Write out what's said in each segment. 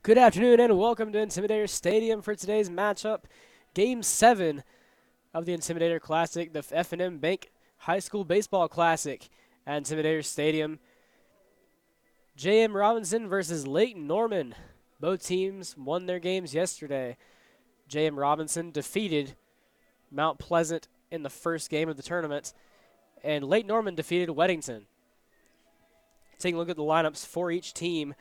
Good afternoon and welcome to Intimidator Stadium for today's matchup. Game 7 of the Intimidator Classic, the F&M Bank High School Baseball Classic at Intimidator Stadium. J.M. Robinson versus Lake Norman. Both teams won their games yesterday. J.M. Robinson defeated Mount Pleasant in the first game of the tournament, and Lake Norman defeated Weddington. Taking a look at the lineups for each team.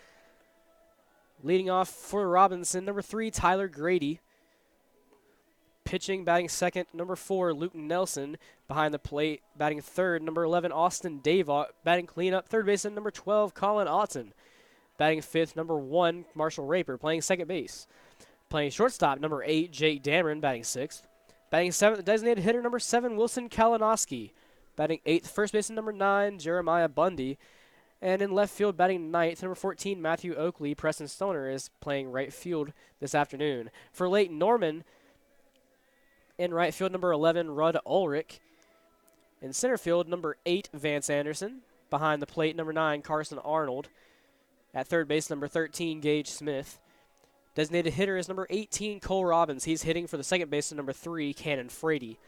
Leading off for Robinson, number 3, Tyler Grady. Pitching, batting second, number 4, Luke Nelson. Behind the plate, batting third, number 11, Austin Davot. Batting cleanup, third baseman, number 12, Colin Otten. Batting fifth, number 1, Marshall Raper. Playing second base. Playing shortstop, number 8, Jake Dameron. Batting sixth. Batting seventh, designated hitter, number 7, Wilson Kalinowski. Batting eighth, first baseman, number 9, Jeremiah Bundy. And in left field, batting ninth, number 14, Matthew Oakley. Preston Stoner is playing right field this afternoon. For Lake Norman, in right field, number 11, Rudd Ulrich. In center field, number 8, Vance Anderson. Behind the plate, number 9, Carson Arnold. At third base, number 13, Gage Smith. Designated hitter is number 18, Cole Robbins. He's hitting for the second baseman, number 3, Cannon Frady.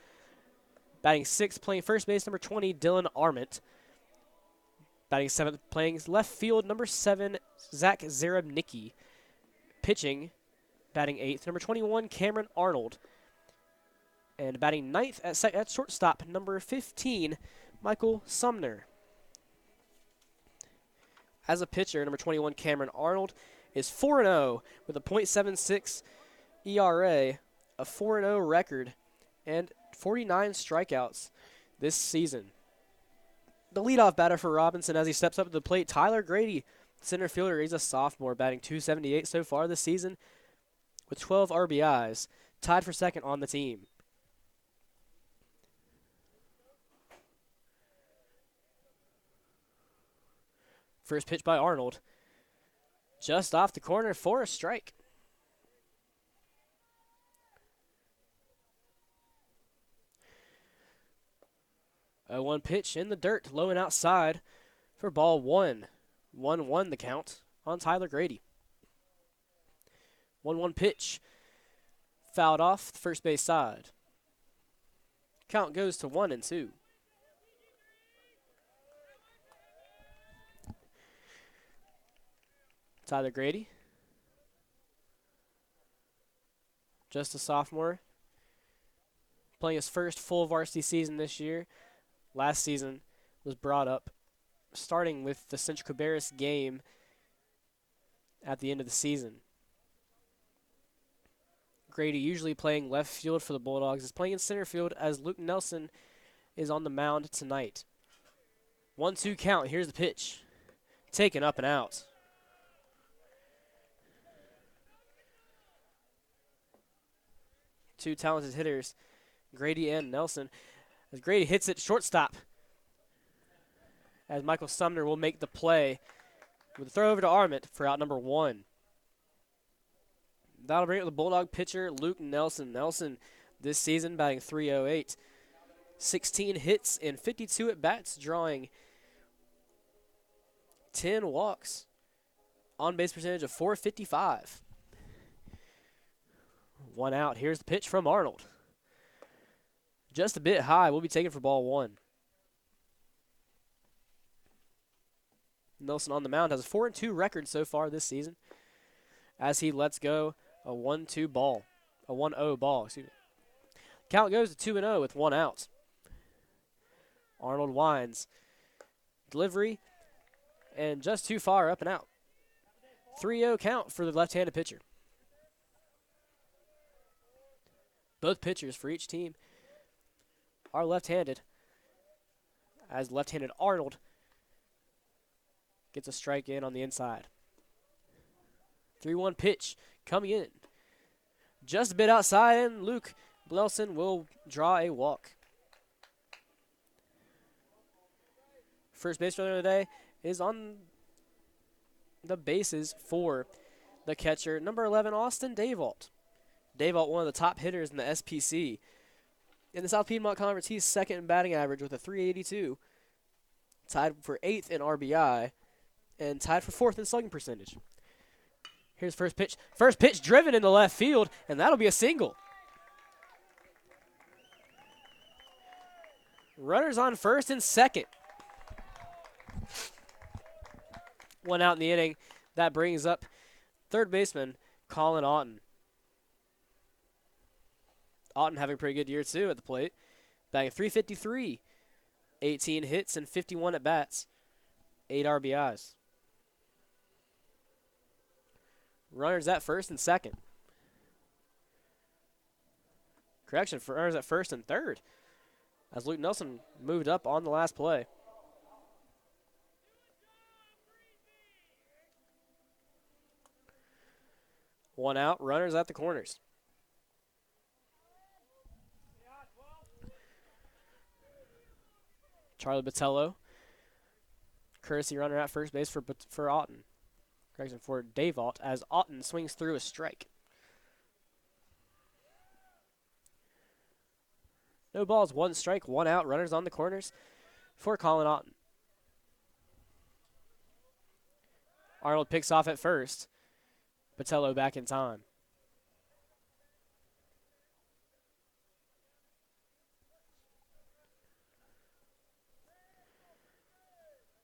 Batting sixth, playing first base, number 20, Dylan Arment. Batting seventh, playing left field, number 7, Zach Zarabnicki. Pitching, batting eighth, number 21, Cameron Arnold. And batting ninth at shortstop, number 15, Michael Sumner. As a pitcher, number 21, Cameron Arnold is 4-0 with a .76 ERA, a 4-0 record, and 49 strikeouts this season. The leadoff batter for Robinson as he steps up to the plate, Tyler Grady, center fielder. He's a sophomore, batting .278 so far this season with 12 RBIs, tied for second on the team. First pitch by Arnold. Just off the corner for a strike. 0-1 pitch in the dirt, low and outside for ball 1. 1-1 the count on Tyler Grady. 1-1 pitch. Fouled off the first base side. Count goes to 1-2. Tyler Grady, just a sophomore, playing his first full varsity season this year. Last season was brought up starting with the Central Cabarrus game at the end of the season. Grady, usually playing left field for the Bulldogs, is playing in center field as Luke Nelson is on the mound tonight. 1-2 count. Here's the pitch. Taken up and out. Two talented hitters, Grady and Nelson. As Grady hits it shortstop, as Michael Sumner will make the play with a throw over to Arment for out number 1. That'll bring up the Bulldog pitcher, Luke Nelson. Nelson this season batting .308. 16 hits and 52 at-bats, drawing 10 walks. On-base percentage of .455. 1 out. Here's the pitch from Arnold. Just a bit high. Will be taken for ball 1. Nelson on the mound has a 4-2 record so far this season as he lets go a 1-2 ball. A 1-0 ball, excuse me. Count goes to 2-0 with 1 out. Arnold winds. Delivery and just too far, up and out. 3-0 count for the left-handed pitcher. Both pitchers for each team are left-handed, as left-handed Arnold gets a strike in on the inside. 3-1 pitch coming in. Just a bit outside, and Luke Nelson will draw a walk. First base runner today is on the bases for the catcher, number 11, Austin Davot. Davot, one of the top hitters in the SPC. In the South Piedmont Conference, he's second in batting average with a .382. Tied for 8th in RBI and tied for 4th in slugging percentage. Here's first pitch. First pitch driven into left field, and that'll be a single. Runners on first and second. One out in the inning. That brings up third baseman Colin Otten. Otten having a pretty good year, too, at the plate. Batting .353, 18 hits and 51 at-bats, 8 RBIs. Runners at first and second. Correction, for runners at first and third, as Luke Nelson moved up on the last play. One out, runners at the corners. Charlie Botello, courtesy runner at first base for Otten. Correction, for Dave Alt, as Otten swings through a strike. No balls, one strike, one out, runners on the corners for Colin Otten. Arnold picks off at first. Botello back in time.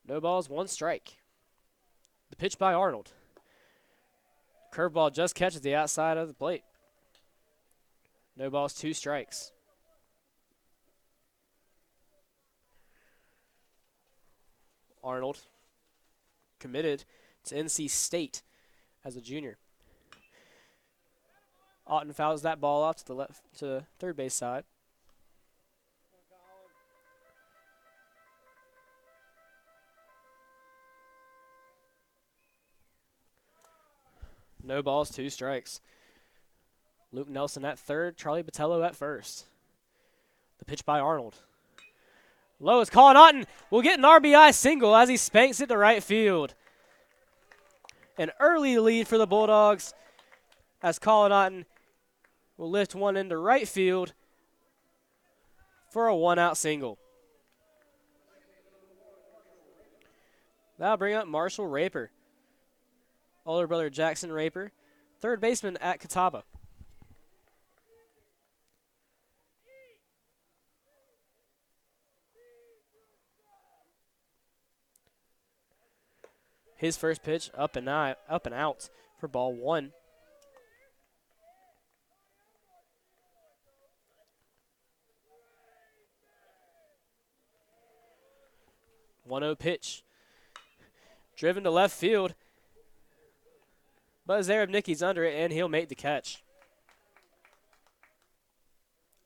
No balls, one strike. The pitch by Arnold. Curveball just catches the outside of the plate. No balls, two strikes. Arnold committed to NC State as a junior. Otten fouls that ball off to the left, to the third base side. No balls, two strikes. Luke Nelson at third, Charlie Botello at first. The pitch by Arnold. Low is Colin Otten. Will get an RBI single as he spanks it to right field. An early lead for the Bulldogs as Colin Otten will lift one into right field for a one-out single. That'll bring up Marshall Raper. Older brother Jackson Raper, third baseman at Catawba. His first pitch up and out for ball one. One-0 pitch. Driven to left field. But Zarabnicki's under it, and he'll make the catch.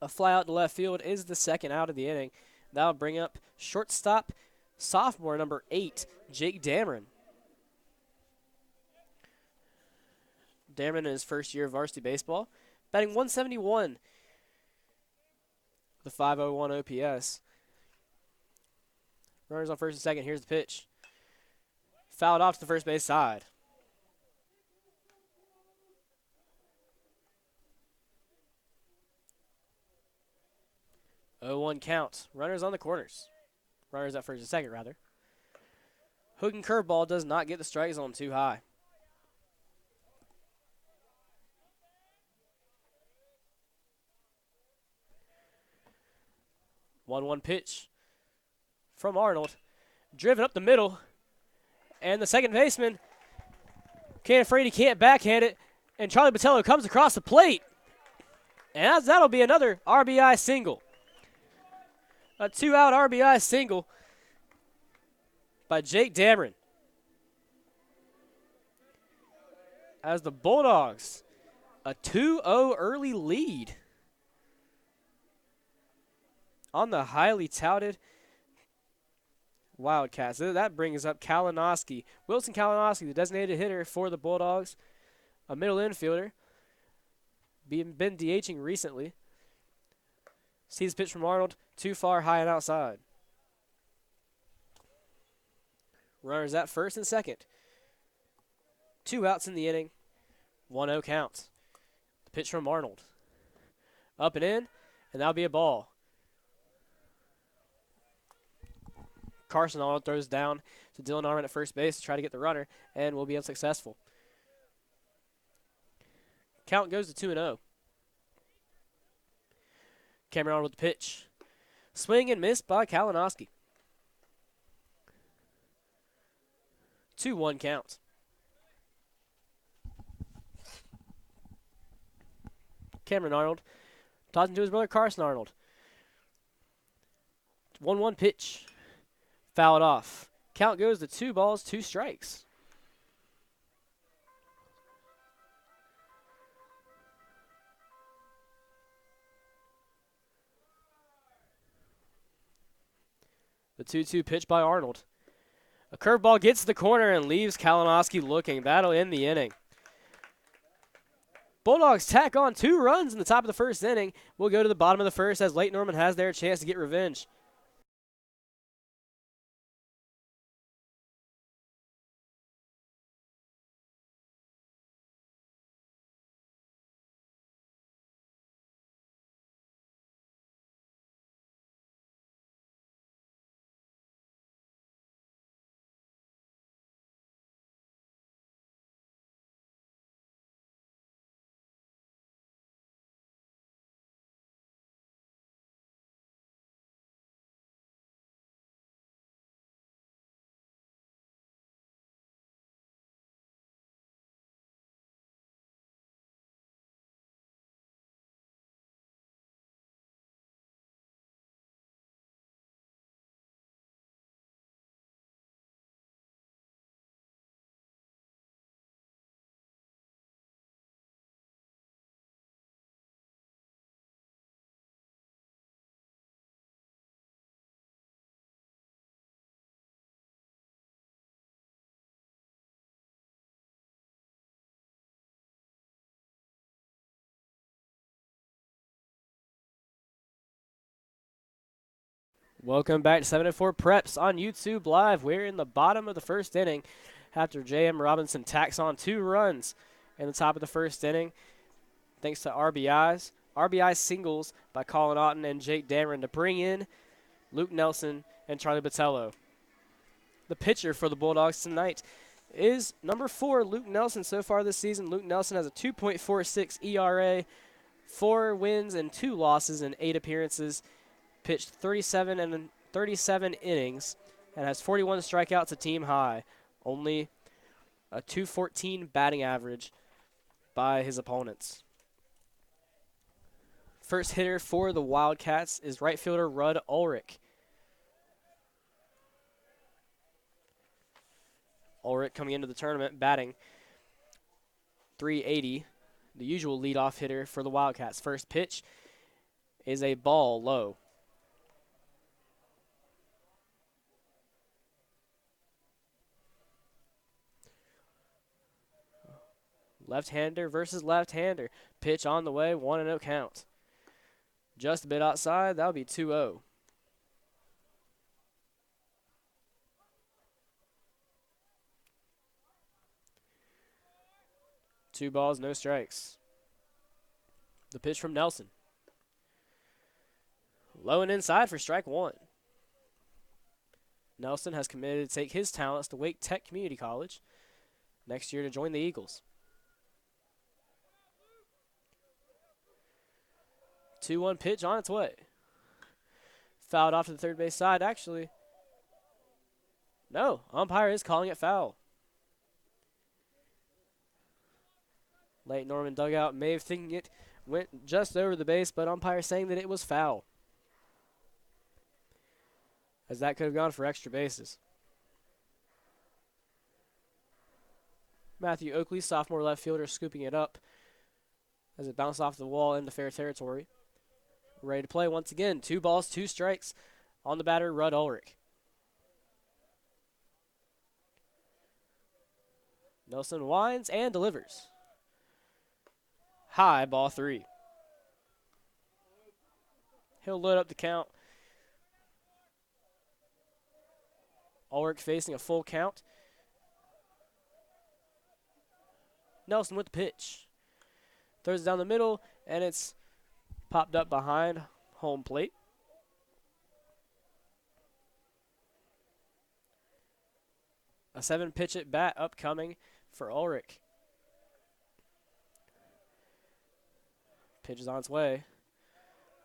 A fly out to left field is the second out of the inning. That'll bring up shortstop, sophomore number 8, Jake Dameron. Dameron in his first year of varsity baseball, batting .171, the .501 OPS. Runners on first and second. Here's the pitch. Fouled off to the first base side. Oh, 1 count. Runners on the corners. Runners at first and second, rather. Hooking curveball does not get the strike zone too high. One pitch from Arnold. Driven up the middle. And the second baseman afraid he can't backhand it. And Charlie Botello comes across the plate. And that'll be another RBI single. A 2-out RBI single by Jake Dameron. As the Bulldogs, a 2-0 early lead on the highly touted Wildcats. That brings up Kalinowski. Wilson Kalinowski, the designated hitter for the Bulldogs, a middle infielder, been DHing recently. Sees pitch from Arnold, too far, high and outside. Runners at first and second. 2 outs in the inning, 1-0 count. The pitch from Arnold. Up and in, and that'll be a ball. Carson Arnold throws down to Dylan Arman at first base to try to get the runner, and will be unsuccessful. Count goes to 2-0. Cameron with the pitch. Swing and miss by Kalinowski. 2-1 count. Cameron Arnold tossing to his brother Carson Arnold. 1-1 pitch. Fouled off. Count goes to 2 balls, 2 strikes. The 2-2 pitch by Arnold. A curveball gets to the corner and leaves Kalinowski looking. That'll end the inning. Bulldogs tack on 2 runs in the top of the first inning. We'll go to the bottom of the first as Lake Norman has their chance to get revenge. Welcome back to 7-4 Preps on YouTube Live. We're in the bottom of the first inning after J.M. Robinson tacks on 2 runs in the top of the first inning thanks to RBIs. RBI singles by Colin Otten and Jake Dameron to bring in Luke Nelson and Charlie Botello. The pitcher for the Bulldogs tonight is number 4, Luke Nelson. So far this season, Luke Nelson has a 2.46 ERA, 4 wins and 2 losses in 8 appearances. Pitched 37 innings and has 41 strikeouts, a team high. Only a .214 batting average by his opponents. First hitter for the Wildcats is right fielder Rudd Ulrich. Ulrich coming into the tournament batting .380, the usual leadoff hitter for the Wildcats. First pitch is a ball low. Left-hander versus left-hander. Pitch on the way, 1-0 count. Just a bit outside, that'll be 2-0. Two balls, no strikes. The pitch from Nelson. Low and inside for strike 1. Nelson has committed to take his talents to Wake Tech Community College next year to join the Eagles. 2-1 pitch on its way. Fouled off to the third base side, actually. No, umpire is calling it foul. Late Norman dugout may have thinking it went just over the base, but umpire saying that it was foul, as that could have gone for extra bases. Matthew Oakley, sophomore left fielder, scooping it up as it bounced off the wall into fair territory. Ready to play once again. 2 balls, 2 strikes on the batter, Rudd Ulrich. Nelson winds and delivers. High, ball 3. He'll load up the count. Ulrich facing a full count. Nelson with the pitch. Throws it down the middle, and it's popped up behind home plate. A 7-pitch at bat upcoming for Ulrich. Pitch is on its way.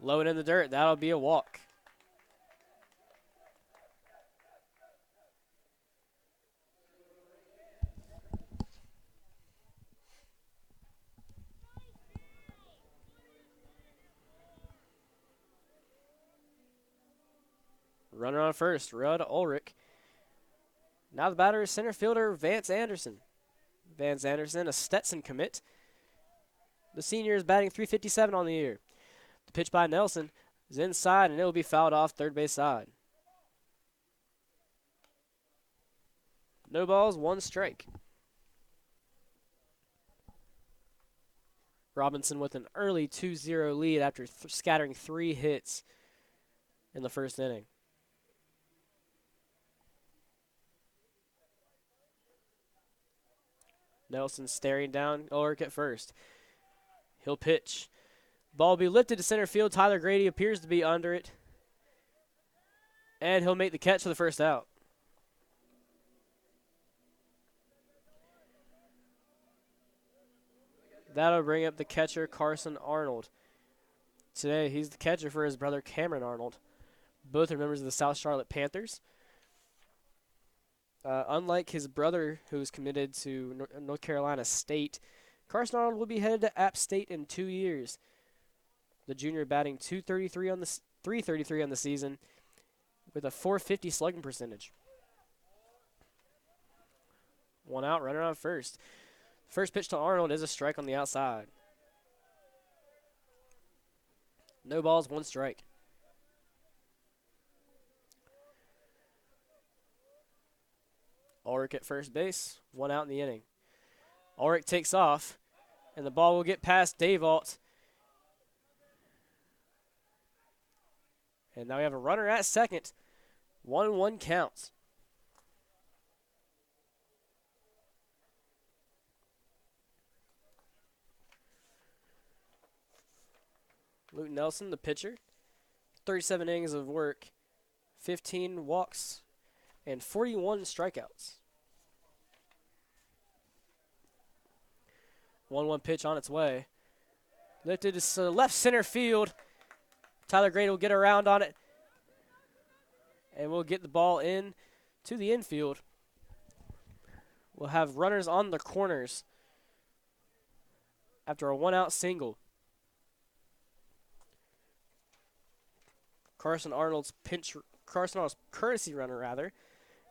Low and in the dirt. That'll be a walk. Runner on first, Rudd Ulrich. Now the batter is center fielder Vance Anderson. Vance Anderson, a Stetson commit. The senior is batting .357 on the year. The pitch by Nelson is inside, and it will be fouled off third base side. No balls, one strike. Robinson with an early 2-0 lead after scattering 3 hits in the first inning. Nelson staring down Ulrich at first. He'll pitch. Ball will be lifted to center field. Tyler Grady appears to be under it. And he'll make the catch for the first out. That'll bring up the catcher, Carson Arnold. Today, he's the catcher for his brother, Cameron Arnold. Both are members of the South Charlotte Panthers. Unlike his brother, who's committed to North Carolina State, Carson Arnold will be headed to App State in 2 years. The junior batting .333 on the season with a .450 slugging percentage. One out, runner on first. First pitch to Arnold is a strike on the outside. No balls, one strike. Ulrich at first base, one out in the inning. Ulrich takes off, and the ball will get past Dayvault. And now we have a runner at second. 1-1 counts. Luke Nelson, the pitcher. 37 innings of work, 15 walks, and 41 strikeouts. 1-1 pitch on its way. Lifted to left center field. Tyler Grady will get around on it. And we'll get the ball in to the infield. We'll have runners on the corners after a one-out single. Carson Arnold's courtesy runner,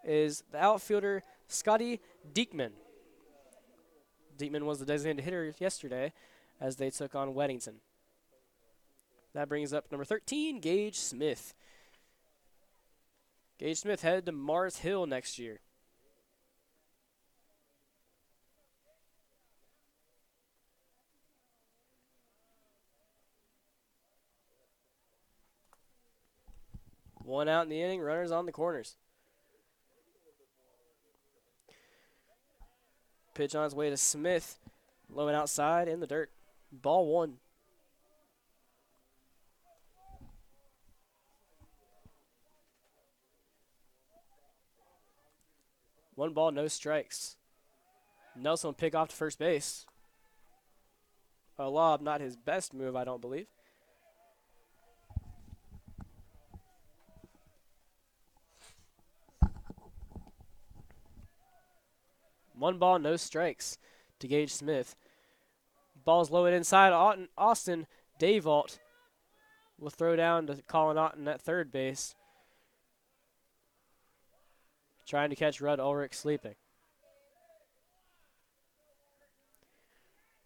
is the outfielder Scotty Diekman. Diekman was the designated hitter yesterday as they took on Weddington. That brings up number 13, Gage Smith. Gage Smith headed to Mars Hill next year. One out in the inning, runners on the corners. Pitch on its way to Smith, low and outside in the dirt. Ball one. One ball, no strikes. Nelson will pick off to first base. A lob, not his best move, I don't believe. One ball, no strikes to Gage Smith. Ball's low and inside. Austin Dayvault will throw down to Colin Otten at third base. Trying to catch Rudd Ulrich sleeping.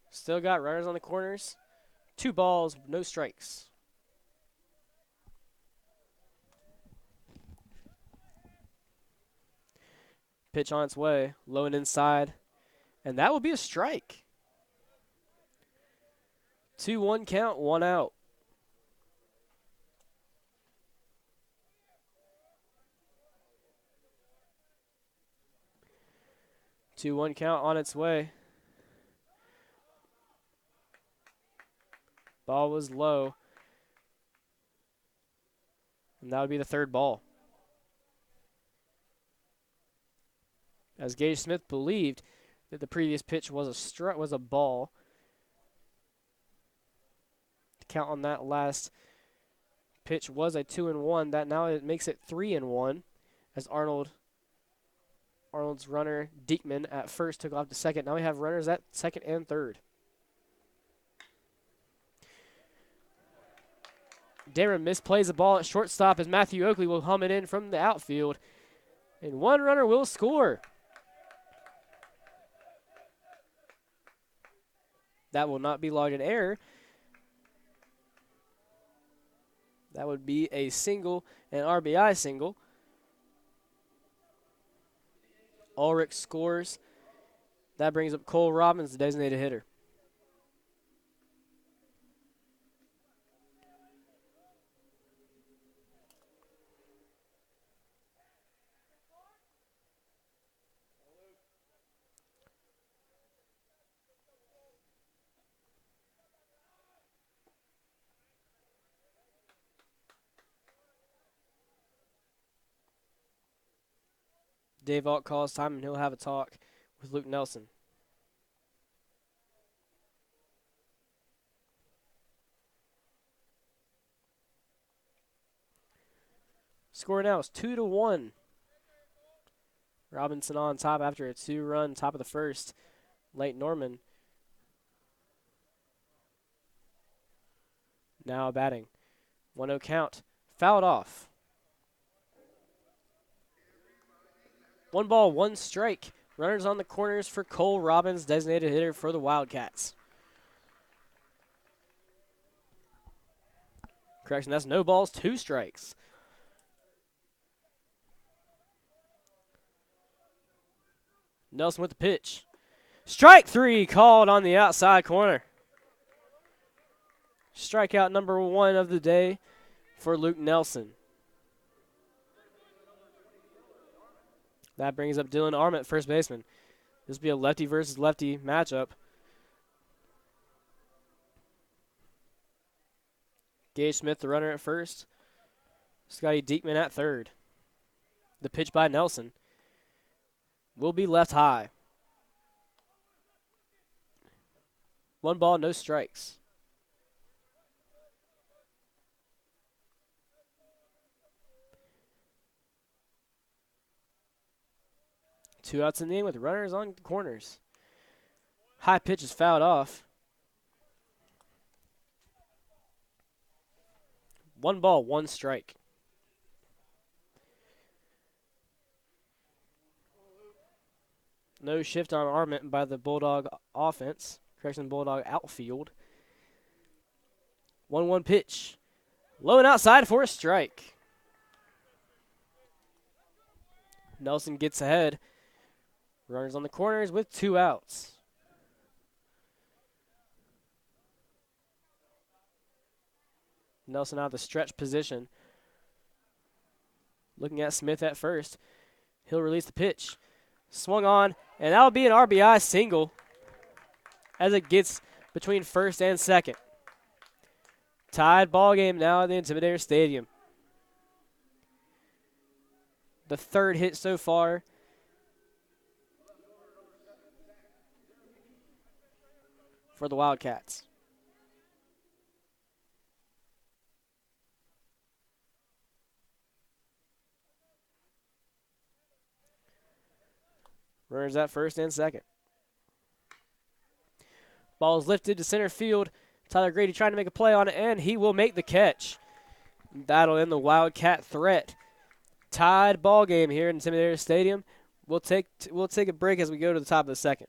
Still got runners on the corners. 2 balls, no strikes. Pitch on its way, low and inside. And that will be a strike. 2-1 count, 1 out. Two-one count on its way. Ball was low. And that would be the third ball. As Gage Smith believed that the previous pitch was a ball. count on that last pitch was a 2-1. That now it makes it 3-1 as Arnold's runner Diekman at first took off to second. Now we have runners at second and third. Darren misplays the ball at shortstop as Matthew Oakley will hum it in from the outfield. And one runner will score. That will not be logged an error. That would be a single, an RBI single. Ulrich scores. That brings up Cole Robbins, the designated hitter. Dave Alt calls time, and he'll have a talk with Luke Nelson. Score now is 2-1. Robinson on top after a 2-run top of the first. Late Norman now batting. 1-0 count. Fouled off. 1 ball, 1 strike. Runners on the corners for Cole Robbins, designated hitter for the Wildcats. Correction, that's no balls, 2 strikes. Nelson with the pitch. Strike 3 called on the outside corner. Strikeout number 1 of the day for Luke Nelson. That brings up Dylan Arment, first baseman. This will be a lefty versus lefty matchup. Gage Smith, the runner at first. Scotty Diekman at third. The pitch by Nelson will be left high. 1 ball, no strikes. Two outs in the inning with runners on corners. High pitch is fouled off. 1 ball, 1 strike. No shift on Arment by the Bulldog offense. Correction, Bulldog outfield. 1-1 pitch. Low and outside for a strike. Nelson gets ahead. Runners on the corners with 2 outs. Nelson out of the stretch position. Looking at Smith at first. He'll release the pitch. Swung on, and that'll be an RBI single as it gets between first and second. Tied ball game now at the Intimidator Stadium. The 3rd hit so far. For the Wildcats. Runners at first and second. Ball is lifted to center field. Tyler Grady trying to make a play on it, and he will make the catch. That'll end the Wildcat threat. Tied ball game here in Intimidator Stadium. We'll take a break as we go to the top of the second.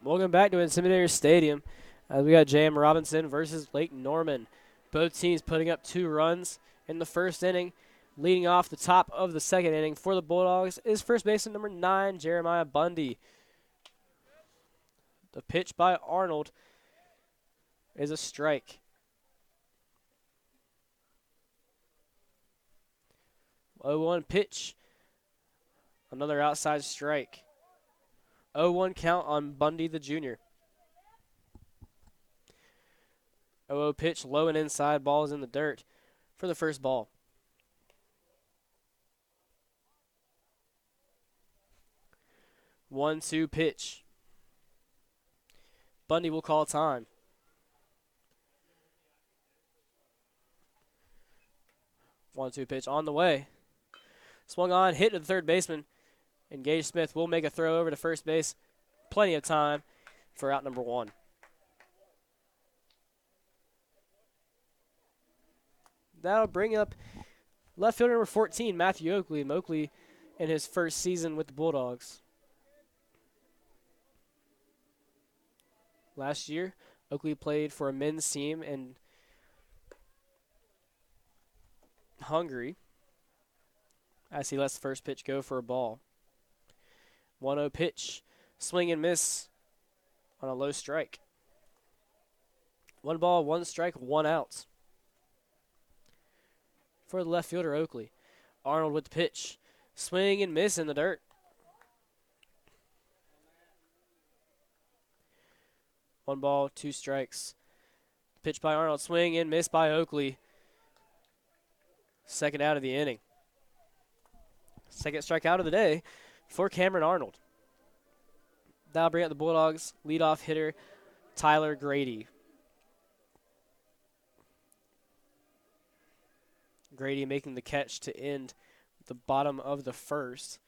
Welcome back to Intimidator Stadium. We got J.M. Robinson versus Lake Norman. Both teams putting up 2 runs in the first inning. Leading off the top of the second inning for the Bulldogs is first baseman number 9, Jeremiah Bundy. The pitch by Arnold is a strike. 0-1 pitch. Another outside strike. 0-1 count on Bundy the junior. 0-0 pitch, low and inside, ball is in the dirt for the first ball. 1-2 pitch. Bundy will call time. 1-2 pitch on the way. Swung on, hit to the third baseman. And Gage Smith will make a throw over to first base. Plenty of time for out number 1. That'll bring up left fielder number 14, Matthew Oakley. Oakley in his first season with the Bulldogs. Last year, Oakley played for a men's team in Hungary as he lets the first pitch go for a ball. 1-0 pitch, swing and miss on a low strike. 1 ball, 1 strike, 1 out. For the left fielder, Oakley. Arnold with the pitch. Swing and miss in the dirt. 1 ball, 2 strikes. Pitch by Arnold. Swing and miss by Oakley. Second out of the inning. Second strikeout of the day for Cameron Arnold. That'll bring up the Bulldogs' leadoff hitter, Tyler Grady. Grady making the catch to end the bottom of the first.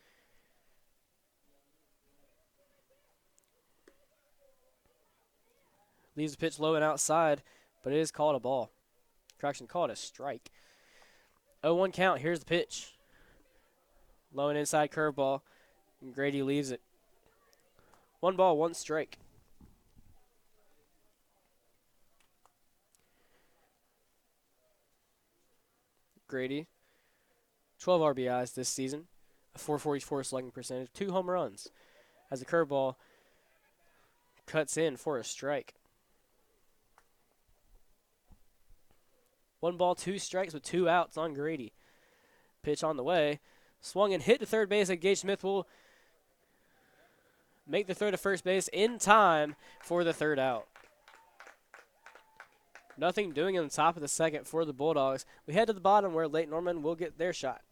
Leaves the pitch low and outside, but it is called a ball. Correction, called a strike. 0-1 count. Here's the pitch. Low and inside curveball, and Grady leaves it. 1 ball, 1 strike. Grady, 12 RBIs this season, a .444 slugging percentage, 2 home runs, as the curveball cuts in for a strike. 1 ball, 2 strikes with 2 outs on Grady. Pitch on the way, swung and hit to third base, and Gage Smith will make the throw to first base in time for the 3rd out. Nothing doing in the top of the second for the Bulldogs. We head to the bottom where Lake Norman will get their shot.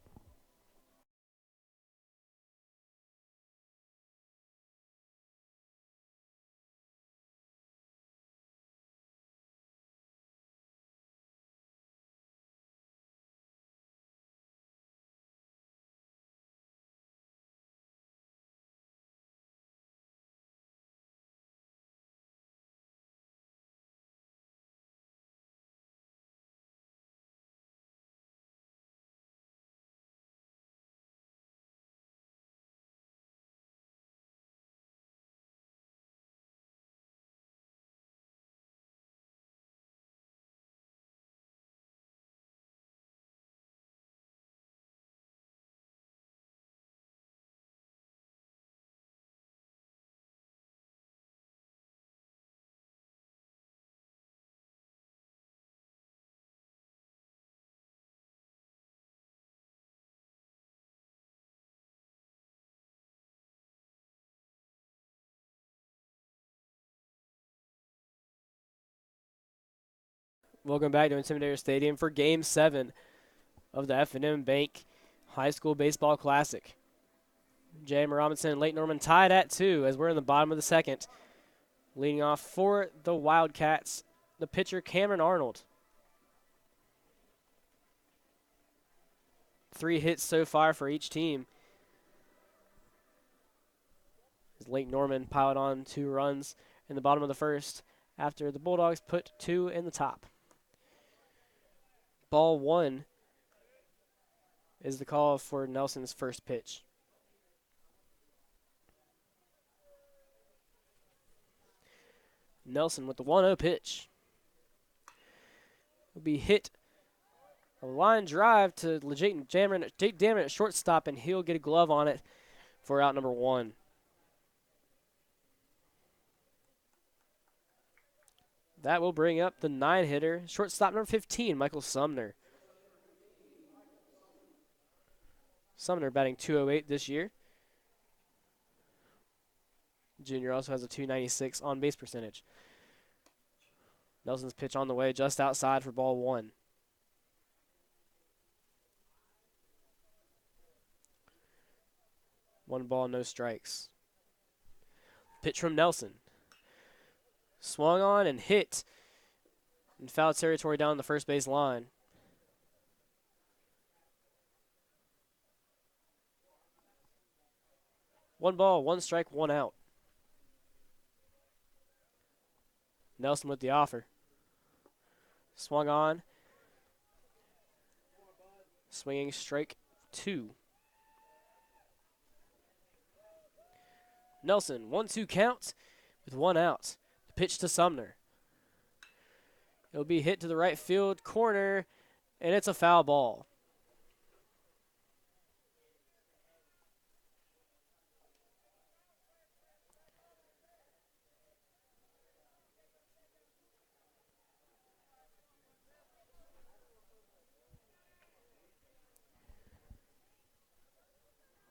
Welcome back to Intimidator Stadium for Game 7 of the F&M Bank High School Baseball Classic. J.M. Robinson and Lake Norman tied at 2 as we're in the bottom of the second. Leading off for the Wildcats, the pitcher Cameron Arnold. 3 hits so far for each team. As Lake Norman piled on 2 runs in the bottom of the first after the Bulldogs put 2 in the top. Ball 1 is the call for Nelson's first pitch. Nelson with the 1-0 pitch. Will be hit a line drive to Jake Dameron at shortstop, and he'll get a glove on it for out number 1. That will bring up the 9-hitter, shortstop number 15, Michael Sumner. Sumner batting .208 this year. Junior also has a .296 on-base percentage. Nelson's pitch on the way, just outside for ball 1. One ball, no strikes. Pitch from Nelson. Swung on and hit in foul territory down the first base line. One ball, one strike, one out. Nelson with the offer. Swung on. Swinging strike 2. Nelson, 1-2 count with 1 out. Pitch to Sumner. It'll be hit to the right field corner, and it's a foul ball.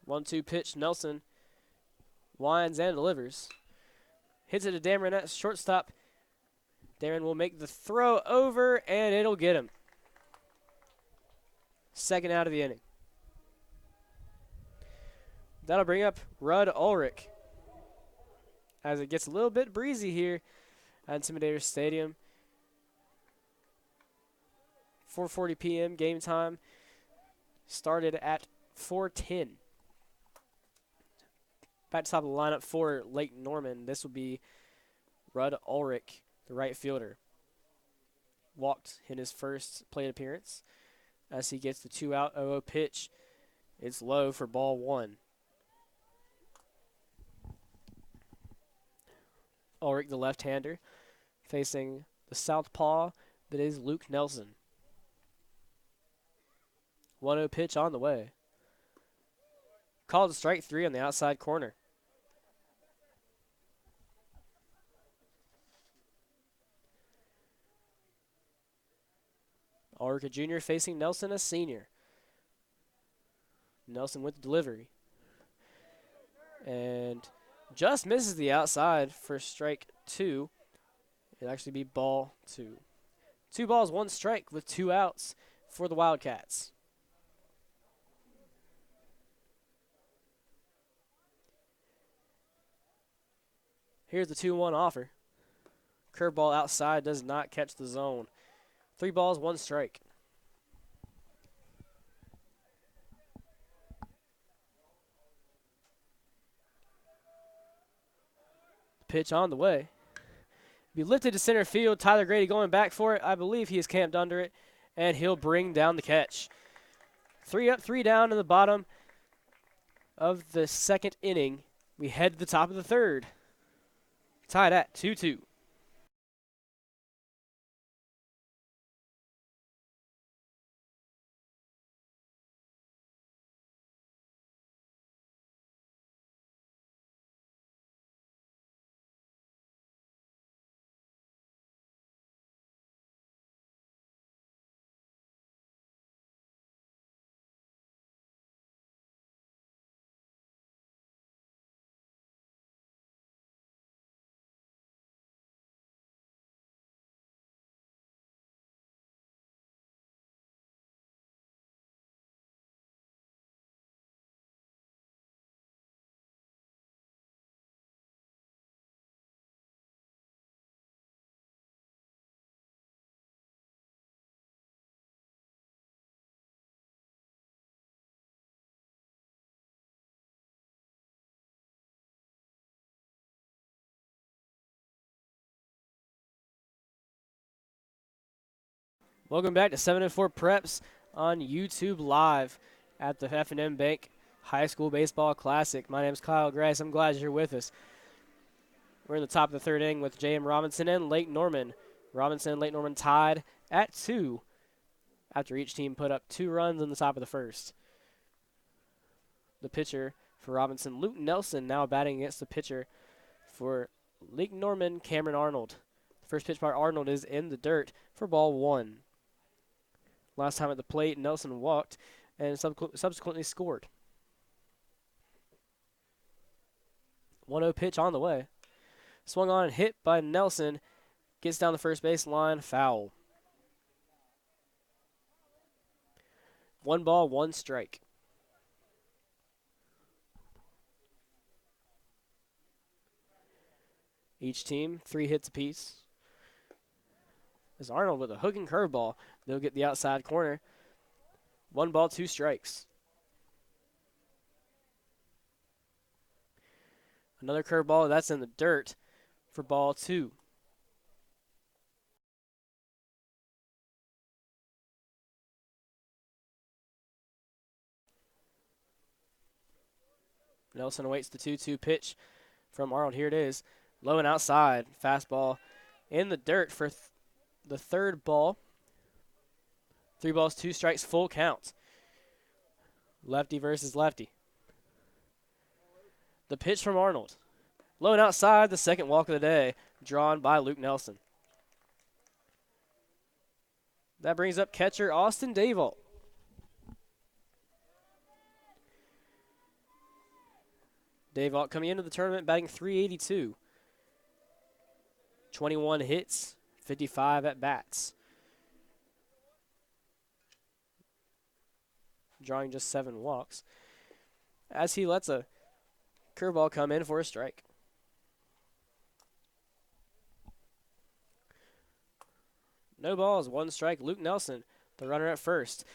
One-two pitch, Nelson winds and delivers. Hits it to Dameron at shortstop. Dameron will make the throw over, and it'll get him. Second out of the inning. That'll bring up Rudd Ulrich as it gets a little bit breezy here at Intimidator Stadium. 4:40 p.m. game time. Started at 4:10. Back to top of the lineup for Lake Norman. This will be Rudd Ulrich, the right fielder. Walked in his first plate appearance as he gets the 2-out 0-0 pitch. It's low for ball 1. Ulrich, the left-hander, facing the southpaw that is Luke Nelson. 1-0 pitch on the way. Called strike 3 on the outside corner. Ulrich, a junior, facing Nelson, a senior. Nelson with the delivery. And just misses the outside for strike 2. It'll actually be ball 2. 2 balls, 1 strike with 2 outs for the Wildcats. Here's the 2-1 offer. Curveball outside, does not catch the zone. 3 balls, 1 strike. Pitch on the way. Be lifted to center field. Tyler Grady going back for it. I believe he is camped under it, and he'll bring down the catch. 3 up, 3 down in the bottom of the second inning. We head to the top of the third. Tied at 2-2. Welcome back to 7-4 Preps on YouTube Live at the F&M Bank High School Baseball Classic. My name is Kyle Grace. I'm glad you're with us. We're in the top of the third inning with J.M. Robinson and Lake Norman. Robinson and Lake Norman tied at 2 after each team put up 2 runs in the top of the first. The pitcher for Robinson, Luke Nelson, now batting against the pitcher for Lake Norman, Cameron Arnold. The first pitch by Arnold is in the dirt for ball 1. Last time at the plate, Nelson walked and subsequently scored. 1-0 pitch on the way. Swung on and hit by Nelson. Gets down the first base line, foul. 1 ball, 1 strike. Each team 3 hits apiece. As Arnold with a hook and curveball, they'll get the outside corner. 1 ball, 2 strikes. Another curveball, that's in the dirt for ball 2. Nelson awaits the 2-2 pitch from Arnold. Here it is. Low and outside. Fastball in the dirt for the third ball. 3 balls, 2 strikes, full count. Lefty versus lefty. The pitch from Arnold. Low and outside, the second walk of the day, drawn by Luke Nelson. That brings up catcher Austin Dayvault. Dayvault coming into the tournament batting .382. 21 hits, 55 at-bats. Drawing just 7 walks. As he lets a curveball come in for a strike. No balls, 1 strike. Luke Nelson, the runner at first.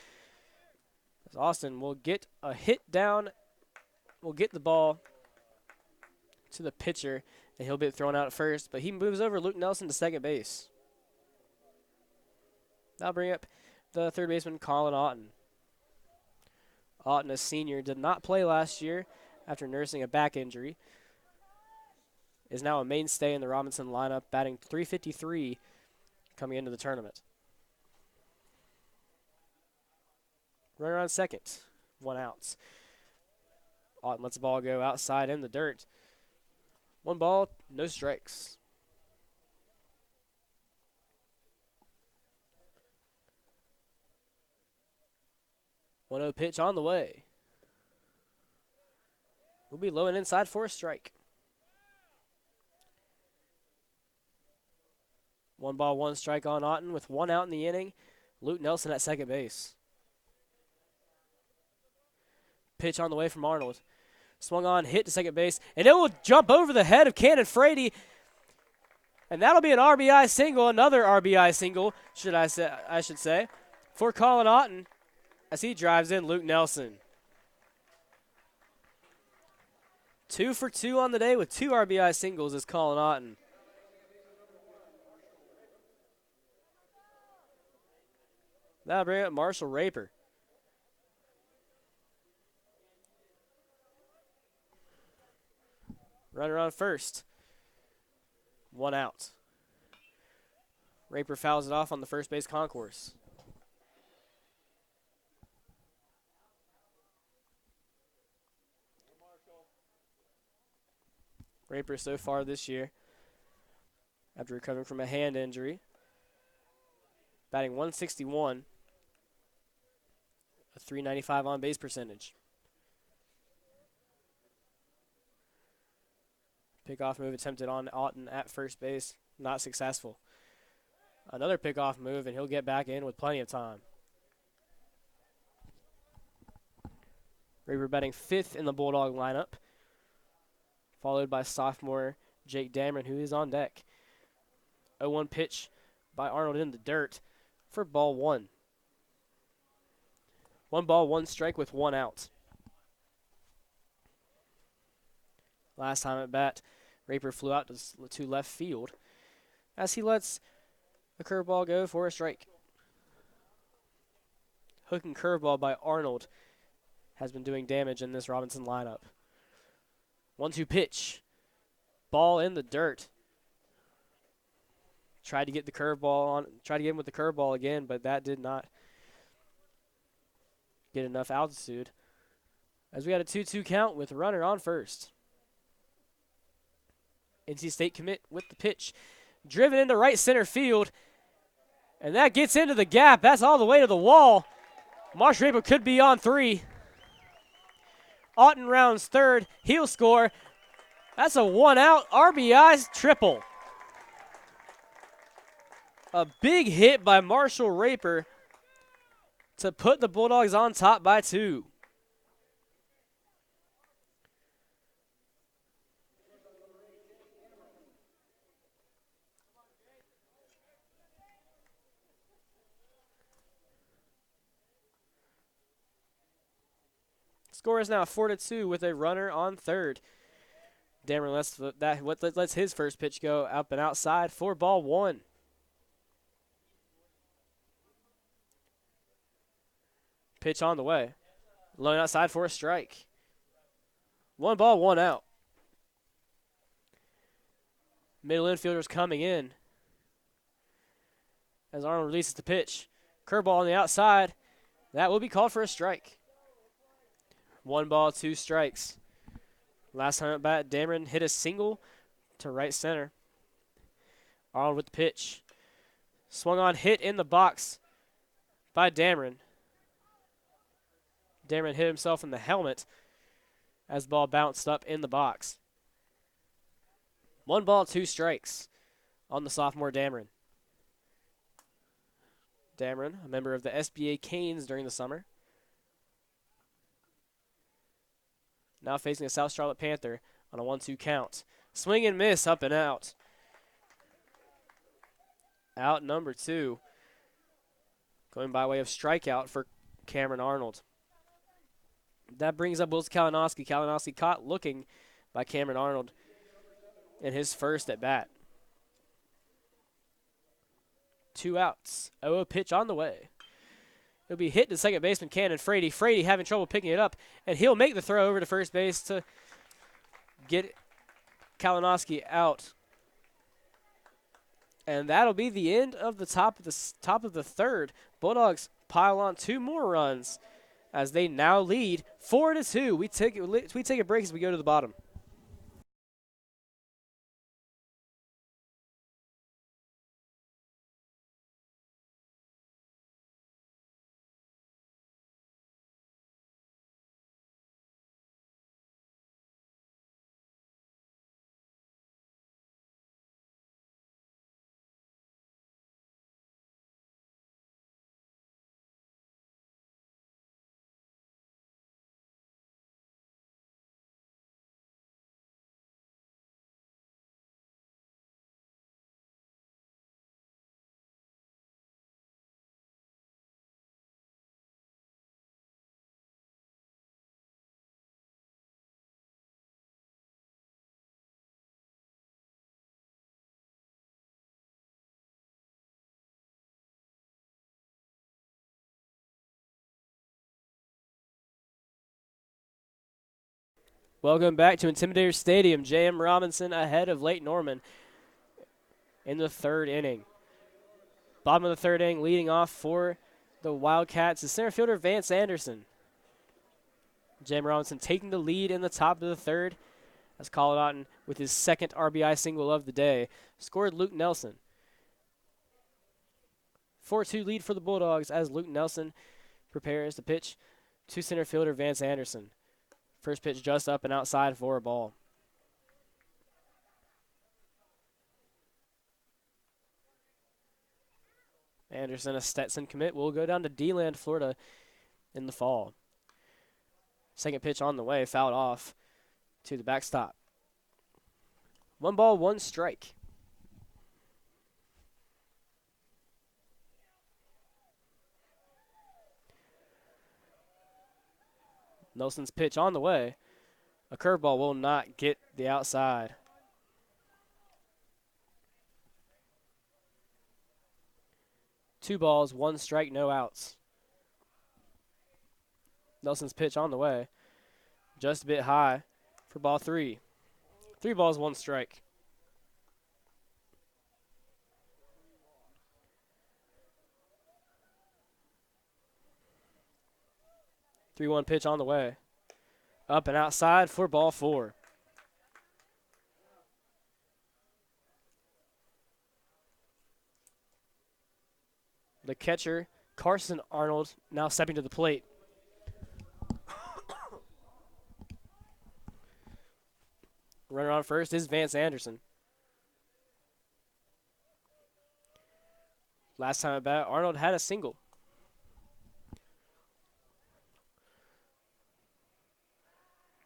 As Austin will get a hit down, will get the ball to the pitcher, and he'll be thrown out at first, but he moves over Luke Nelson to second base. That'll bring up the third baseman, Colin Otten. Otten, a senior, did not play last year after nursing a back injury. Is now a mainstay in the Robinson lineup, batting .353 coming into the tournament. Runner on second, 1 out. Otten lets the ball go outside in the dirt. 1 ball, no strikes. One 0 pitch on the way. Will be low and inside for a strike. 1 ball, 1 strike on Otten with 1 out in the inning. Luke Nelson at second base. Pitch on the way from Arnold. Swung on, hit to second base, and it will jump over the head of Cannon Frady. And that'll be an RBI single, another RBI single, I should say, for Colin Otten as he drives in Luke Nelson. 2 for 2 on the day with 2 RBI singles is Colin Otten. That'll bring up Marshall Raper. Runner on first. 1 out. Raper fouls it off on the first base concourse. Raper so far this year, after recovering from a hand injury, batting .161, a .395 on base percentage. Pickoff move attempted on Otten at first base, not successful. Another pickoff move, and he'll get back in with plenty of time. Raper batting 5th in the Bulldog lineup, followed by sophomore Jake Dameron, who is on deck. 0-1 pitch by Arnold in the dirt for ball 1. 1 ball, 1 strike with 1 out. Last time at bat, Raper flew out to left field as he lets the curveball go for a strike. Hook and curveball by Arnold has been doing damage in this Robinson lineup. 1-2 pitch. ball in the dirt. Tried to get the curveball on. Tried to get him with the curveball again, but that did not get enough altitude. As we had a 2-2 count with runner on first. NC State commit with the pitch. Driven into right center field. And that gets into the gap. That's all the way to the wall. Marshall Raper could be on 3. Auten rounds third. He'll score. That's a 1-out RBI triple. A big hit by Marshall Raper to put the Bulldogs on top by 2. Score is now 4-2 with a runner on third. Dameron lets his first pitch go up and outside for ball 1. Pitch on the way. Low outside for a strike. 1 ball, 1 out. Middle infielders coming in. As Arnold releases the pitch. Curveball on the outside. That will be called for a strike. 1 ball, 2 strikes. Last time at bat, Dameron hit a single to right center. Arnold with the pitch. Swung on, hit in the box by Dameron. Dameron hit himself in the helmet as the ball bounced up in the box. 1 ball, 2 strikes on the sophomore Dameron. Dameron, a member of the SBA Canes during the summer. Now facing a South Charlotte Panther on a 1-2 count. Swing and miss, up and out. Out number 2. Going by way of strikeout for Cameron Arnold. That brings up Wilson Kalinowski. Kalinowski caught looking by Cameron Arnold in his first at bat. 2 outs. 0 pitch on the way. It'll be hit to second baseman Cannon Frady. Frady having trouble picking it up, and he'll make the throw over to first base to get Kalinowski out. And that'll be the end of the top of the third. Bulldogs pile on 2 more runs as they now lead 4-2. We take a break as we go to the bottom. Welcome back to Intimidator Stadium. J.M. Robinson ahead of Lake Norman in the 3rd inning. Bottom of the 3rd inning, leading off for the Wildcats is center fielder Vance Anderson. J.M. Robinson taking the lead in the top of the 3rd as Colin with his 2nd RBI single of the day scored Luke Nelson. 4-2 lead for the Bulldogs as Luke Nelson prepares to pitch to center fielder Vance Anderson. First pitch just up and outside for a ball. Anderson, a Stetson commit, will go down to D-Land, Florida in the fall. Second pitch on the way, fouled off to the backstop. 1 ball, 1 strike. Nelson's pitch on the way. A curveball will not get the outside. Two balls, 1 strike, no outs. Nelson's pitch on the way. Just a bit high for ball 3. 3 balls, 1 strike. 3-1 pitch on the way. Up and outside for ball 4. The catcher, Carson Arnold, now stepping to the plate. Runner on first is Vance Anderson. Last time at bat, Arnold had a single.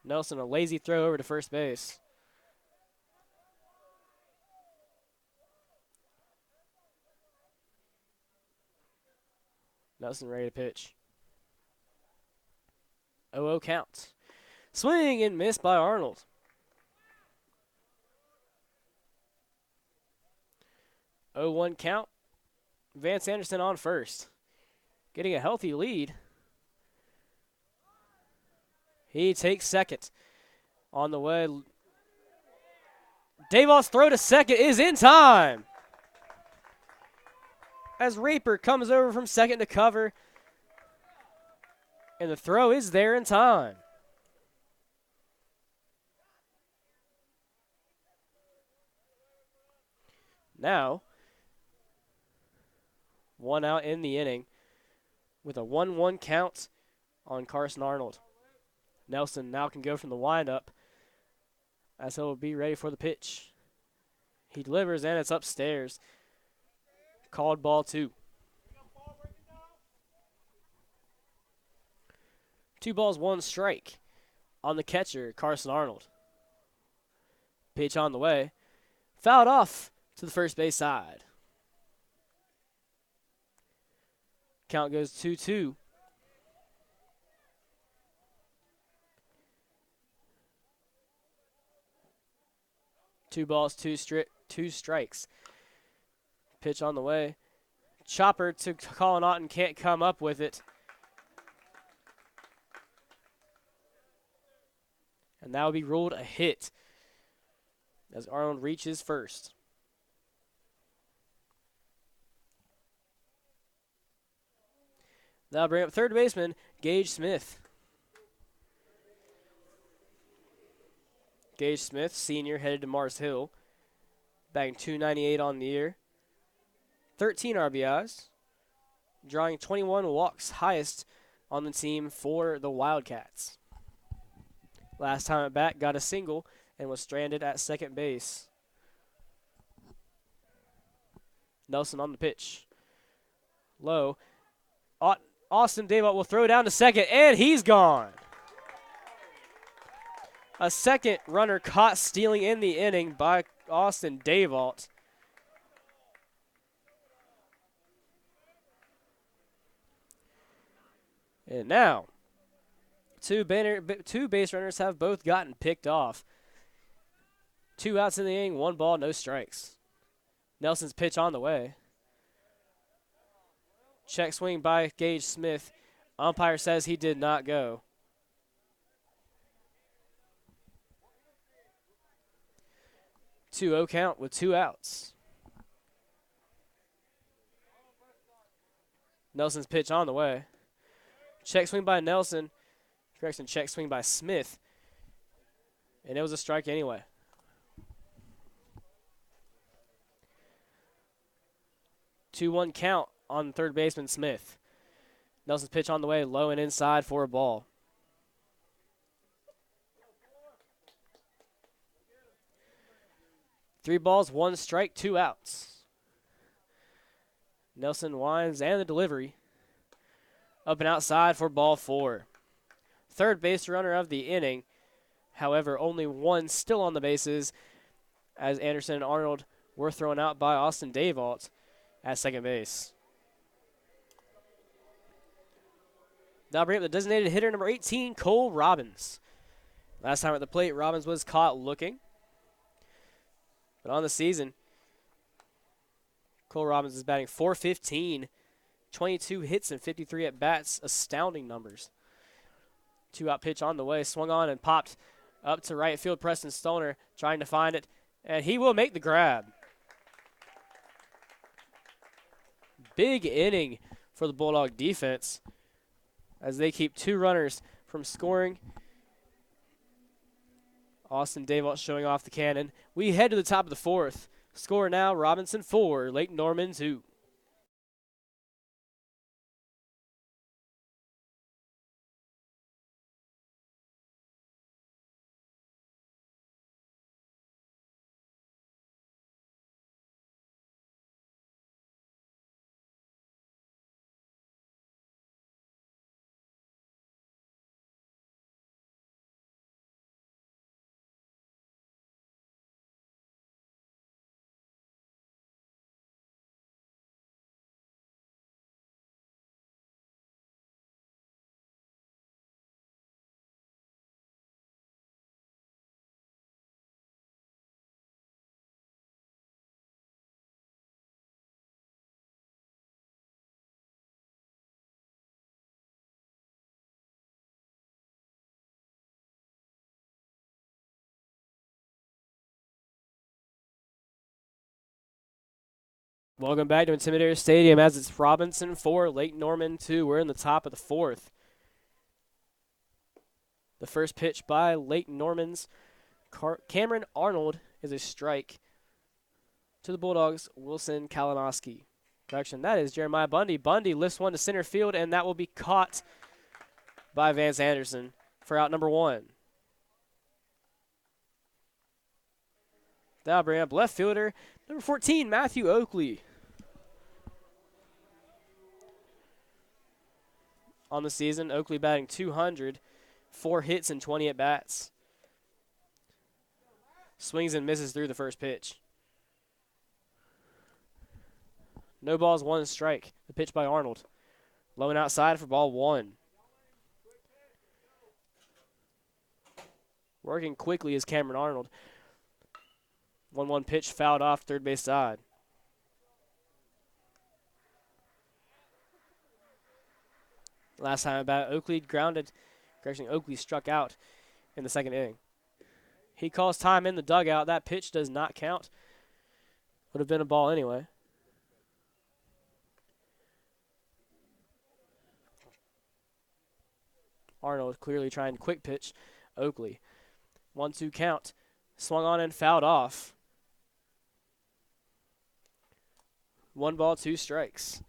Nelson, a lazy throw over to first base. Nelson ready to pitch. 0-0 count. Swing and miss by Arnold. 0-1 count. Vance Anderson on first. Getting a healthy lead. He takes second. On the way. Davos' throw to second is in time. As Reaper comes over from second to cover. And the throw is there in time. Now, 1 out in the inning with a 1-1 count on Carson Arnold. Nelson now can go from the windup as he'll be ready for the pitch. He delivers and it's upstairs. Called ball 2. 2 balls, 1 strike on the catcher, Carson Arnold. Pitch on the way. Fouled off to the first base side. Count goes 2-2. Two balls, two strikes. Pitch on the way. Chopper to Colin Otten, can't come up with it. And that will be ruled a hit as Arnold reaches first. That'll bring up third baseman, Gage Smith. Gage Smith, senior, headed to Mars Hill. Batting .298 on the year. 13 RBIs. Drawing 21 walks, highest on the team for the Wildcats. Last time at bat, got a single and was stranded at second base. Nelson on the pitch. Low. Austin Davot will throw down to second, and he's gone. A second runner caught stealing in the inning by Austin Davot. And now, two base runners have both gotten picked off. 2 outs in the inning, 1 ball, no strikes. Nelson's pitch on the way. Check swing by Gage Smith. Umpire says he did not go. Two-0 count with 2 outs. Nelson's pitch on the way. Check swing by Nelson. Correction, check swing by Smith. And it was a strike anyway. Two-one count on third baseman Smith. Nelson's pitch on the way, low and inside for a ball. Three balls, 1 strike, 2 outs. Nelson winds and the delivery. Up and outside for ball 4. Third base runner of the inning. However, only 1 still on the bases as Anderson and Arnold were thrown out by Austin Davot at second base. Now bring up the designated hitter, number 18, Cole Robbins. Last time at the plate, Robbins was caught looking. But on the season, Cole Robbins is batting .415, 22 hits and 53 at-bats, astounding numbers. 2-out pitch on the way, swung on and popped up to right field. Preston Stoner trying to find it, and he will make the grab. Big inning for the Bulldog defense. as they keep 2 runners from scoring. Austin Davalt showing off the cannon. We head to the top of the 4th. Score now, Robinson 4, Lake Norman 2. Welcome back to Intimidator Stadium as it's Robinson 4, Lake Norman 2. We're in the top of the 4th. The first pitch by Lake Norman's Cameron Arnold is a strike to the Bulldogs, Wilson Kalinowski. Correction, that is Jeremiah Bundy. Bundy lifts one to center field, and that will be caught by Vance Anderson for out number 1. That'll bring up left fielder, number 14, Matthew Oakley. On the season, Oakley batting .200, 4 hits and 20 at-bats. Swings and misses through the first pitch. No balls, 1 strike. The pitch by Arnold. Low and outside for ball 1. Working quickly is Cameron Arnold. 1-1 pitch fouled off third base side. Last time about Oakley Oakley struck out in the 2nd inning. He calls time in the dugout. That pitch does not count. Would have been a ball anyway. Arnold clearly trying to quick pitch Oakley. 1-2 count. Swung on and fouled off. 1 ball, 2 strikes.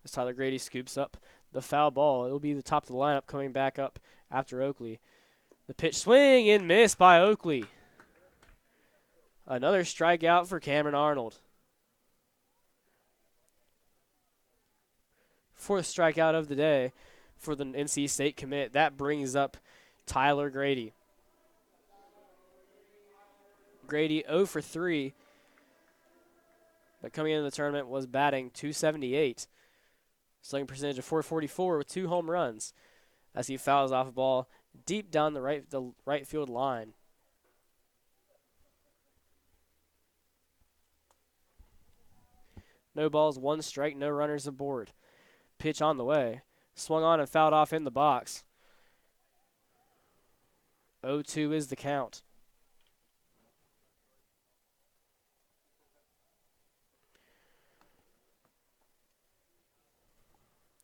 As Tyler Grady scoops up the foul ball. It'll be the top of the lineup coming back up after Oakley. The pitch swing and miss by Oakley. Another strikeout for Cameron Arnold. 4th strikeout of the day for the NC State commit. That brings up Tyler Grady. Grady 0 for 3. But coming into the tournament was batting .278. Slugging percentage of .444 with 2 home runs as he fouls off a ball deep down the right field line. No balls, 1 strike, no runners aboard. Pitch on the way. Swung on and fouled off in the box. 0-2 is the count.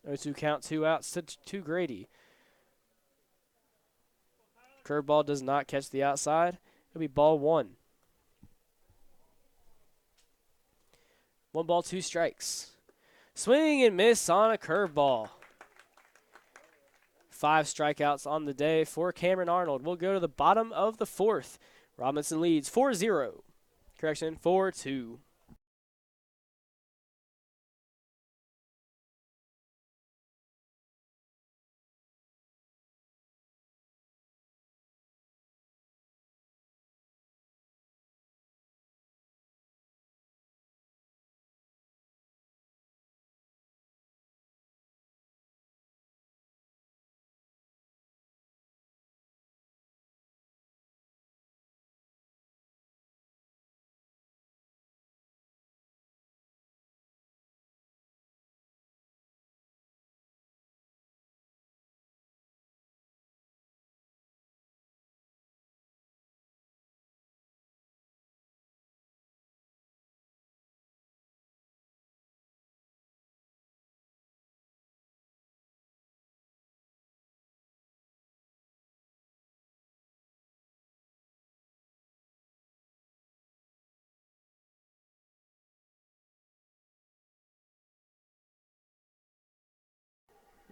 O2 count, 2 outs to Grady. Curveball does not catch the outside. It'll be ball 1. 1 ball, 2 strikes. Swing and miss on a curveball. 5 strikeouts on the day for Cameron Arnold. We'll go to the bottom of the 4th. Robinson leads 4-0. Correction, 4-2.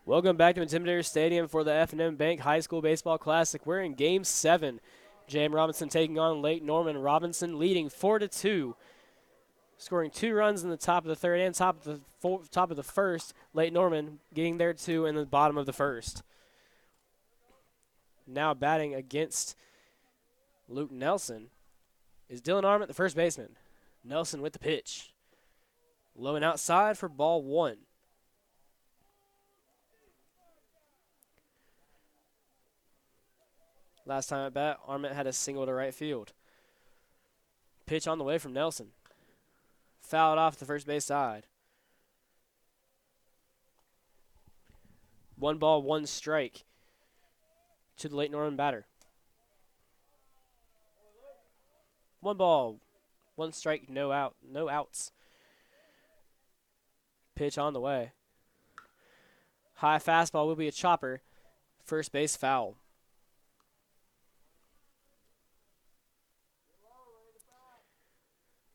Welcome back to Intimidator Stadium for the F&M Bank High School Baseball Classic. We're in Game 7. J.M. Robinson taking on Lake Norman. Robinson leading 4-2, scoring 2 runs in the top of the third and top of the first. Lake Norman getting there 2 in the bottom of the first. Now batting against Luke Nelson is Dylan Arment, the first baseman. Nelson with the pitch. Low and outside for ball 1. Last time at bat, Arment had a single to right field. Pitch on the way from Nelson. Fouled off the first base side. 1 ball, 1 strike to the Lake Norman batter. 1 ball, 1 strike, no outs. Pitch on the way. High fastball will be a chopper. First base foul.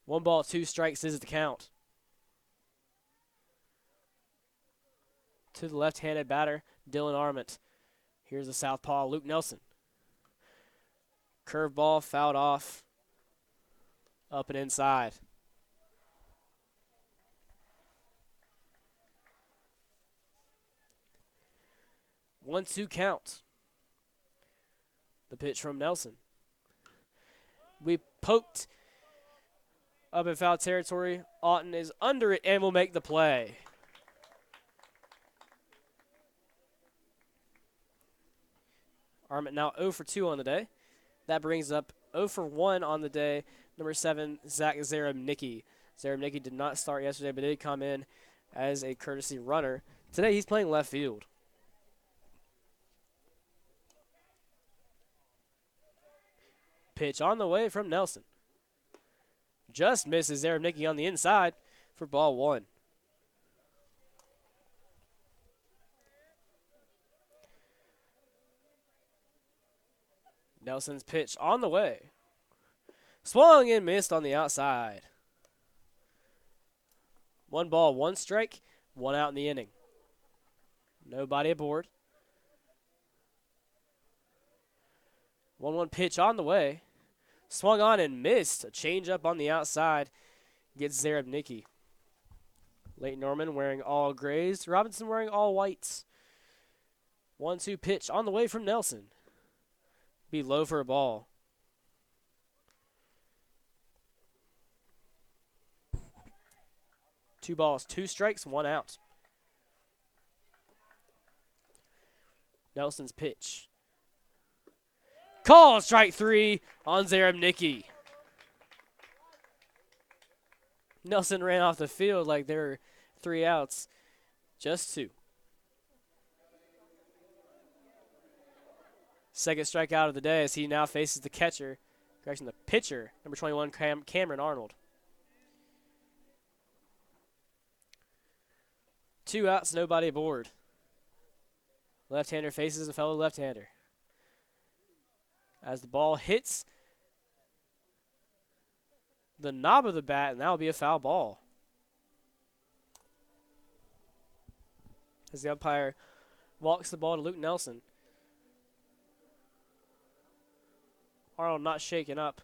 One ball, 2 strikes is the count. To the left-handed batter, Dylan Arment. Here's the southpaw, Luke Nelson. Curveball fouled off. Up and inside. 1-2 count. The pitch from Nelson. We poked up in foul territory. Auten is under it and will make the play. Arment now 0 for 2 on the day. That brings up 0 for 1 on the day. Number 7, Zach Zaremnicki. Zaremnicki did not start yesterday, but did come in as a courtesy runner. Today he's playing left field. Pitch on the way from Nelson. Just misses Zaremnicki on the inside for ball 1. Nelson's pitch on the way. Swung and missed on the outside. 1 ball, 1 strike, 1 out in the inning. Nobody aboard. 1-1 pitch on the way. Swung on and missed. A changeup on the outside gets Zaremnicki. Lake Norman wearing all grays. Robinson wearing all whites. 1-2 pitch on the way from Nelson. Be low for a ball. Two balls, 2 strikes, 1 out. Nelson's pitch. Call strike 3 on Zaremnicki. Nelson ran off the field like there were 3 outs. Just 2. Second strikeout of the day as he now faces the catcher, correction, the pitcher, number 21, Cameron Arnold. 2 outs, nobody aboard. Left-hander faces a fellow left-hander. As the ball hits the knob of the bat, and that will be a foul ball. As the umpire walks the ball to Luke Nelson. Arnold not shaken up.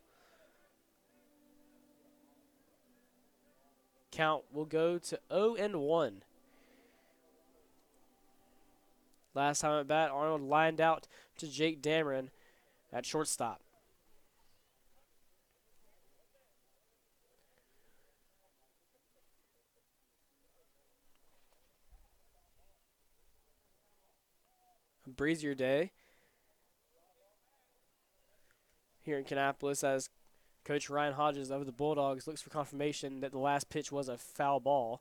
Count will go to 0-1. Last time at bat, Arnold lined out to Jake Dameron at shortstop. A breezier day here in Kannapolis as Coach Ryan Hodges of the Bulldogs looks for confirmation that the last pitch was a foul ball.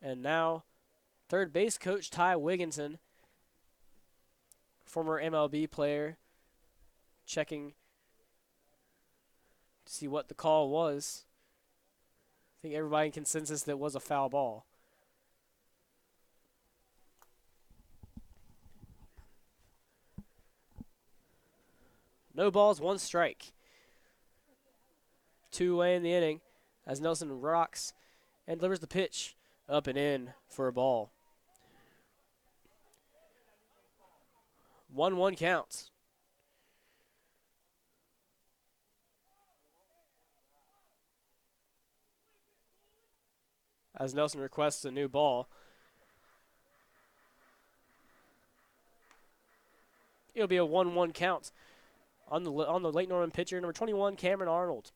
And now third base coach Ty Wigginton, former MLB player, checking to see what the call was. I think everybody in consensus that it was a foul ball. No balls, 1 strike. 2 away in the inning as Nelson rocks and delivers the pitch up and in for a ball. 1-1 count. As Nelson requests a new ball. It'll be a 1-1 count on the Lake Norman pitcher, number 21, Cameron Arnold.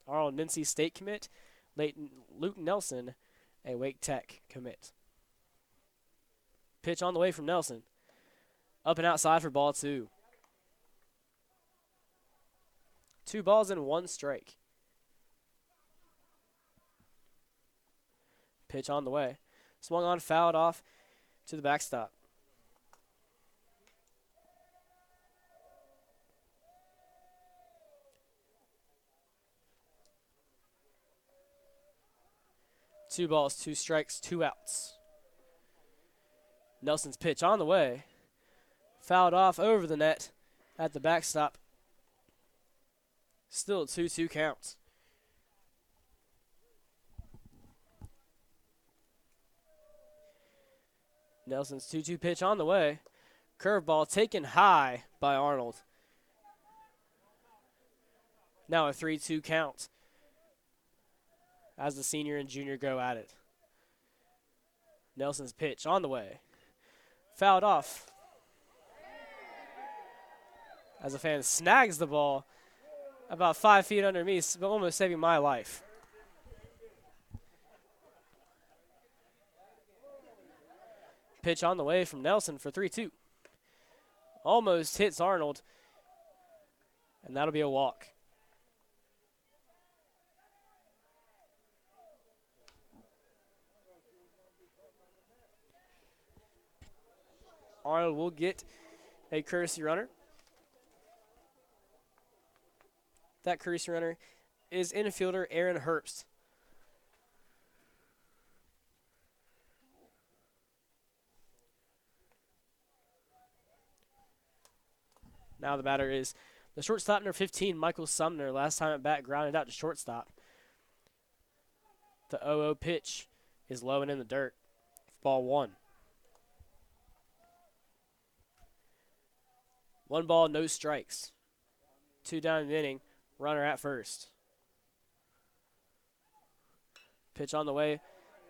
Arnold, NC State commit. Luke Nelson, a Wake Tech commit. Pitch on the way from Nelson. Up and outside for ball 2. 2 balls and 1 strike. Pitch on the way. Swung on, fouled off to the backstop. Two balls, 2 strikes, 2 outs. Nelson's pitch on the way. Fouled off over the net at the backstop. Still 2-2 counts. Nelson's 2-2 pitch on the way. Curveball taken high by Arnold. Now a 3-2 count as the senior and junior go at it. Nelson's pitch on the way. Fouled off as a fan snags the ball about 5 feet under me, almost saving my life. Pitch on the way from Nelson for 3-2. Almost hits Arnold, and that'll be a walk. Arnold will get a courtesy runner. That courtesy runner is infielder Aaron Herbst. Now the batter is the shortstop, number 15, Michael Sumner. Last time at bat, grounded out to shortstop. The 0-0 pitch is low and in the dirt. Ball 1. 1 ball, no strikes. 2 down in the inning. Runner at first. Pitch on the way.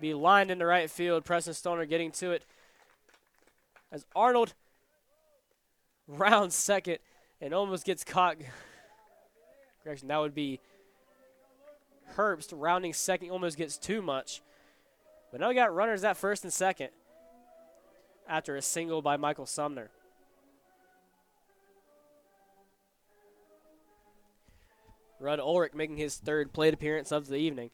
Be lined into right field. Preston Stoner getting to it. As Arnold rounds second and almost gets caught. Correction, that would be Herbst rounding second. Almost gets too much. But now we got runners at first and second after a single by Michael Sumner. Rudd Ulrich making his 3rd plate appearance of the evening.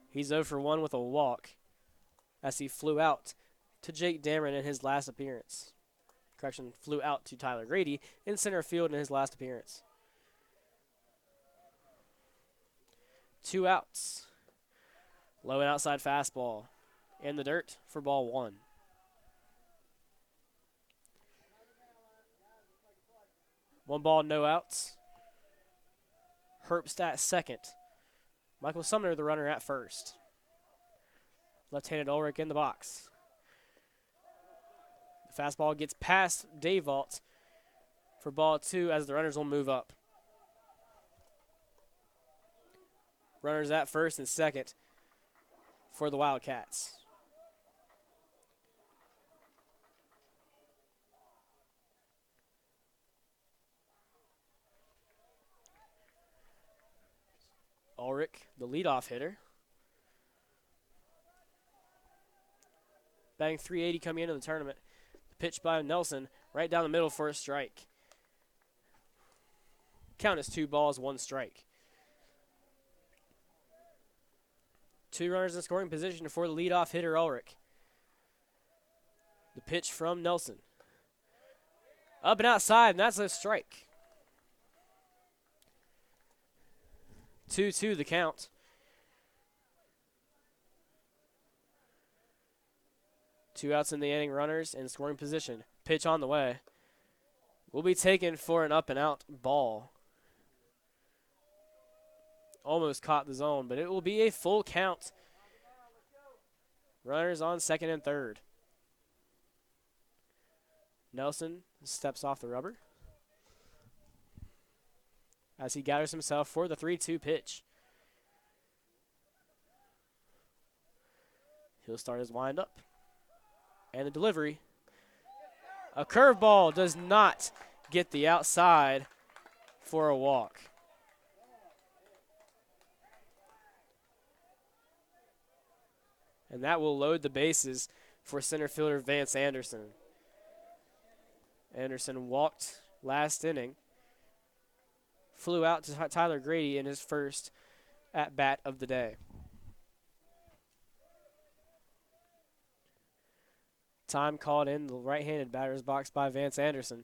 He's 0 for 1 with a walk as he flew out to Jake Dameron in his last appearance. Correction, flew out to Tyler Grady in center field in his last appearance. 2 outs. Low and outside fastball in the dirt for ball 1. One ball, no outs. Herbst at second. Michael Sumner, the runner, at first. Left-handed Ulrich in the box. The fastball gets past Dayvault for ball 2 as the runners will move up. Runners at first and second for the Wildcats. Ulrich, the leadoff hitter. Batting .380 coming into the tournament. The pitch by Nelson right down the middle for a strike. Count is 2 balls, 1 strike. 2 runners in scoring position for the leadoff hitter Ulrich. The pitch from Nelson. Up and outside, and that's a strike. 2-2 the count. Two outs in the inning, runners in scoring position. Pitch on the way. Will be taken for an up and out ball. Almost caught the zone, but it will be a full count. Runners on second and third. Nelson steps off the rubber as he gathers himself for the 3-2 pitch. He'll start his windup. And the delivery. A curveball does not get the outside for a walk. And that will load the bases for center fielder Vance Anderson. Anderson walked last inning. Flew out to Tyler Grady in his first at-bat of the day. Time called in the right-handed batter's box by Vance Anderson.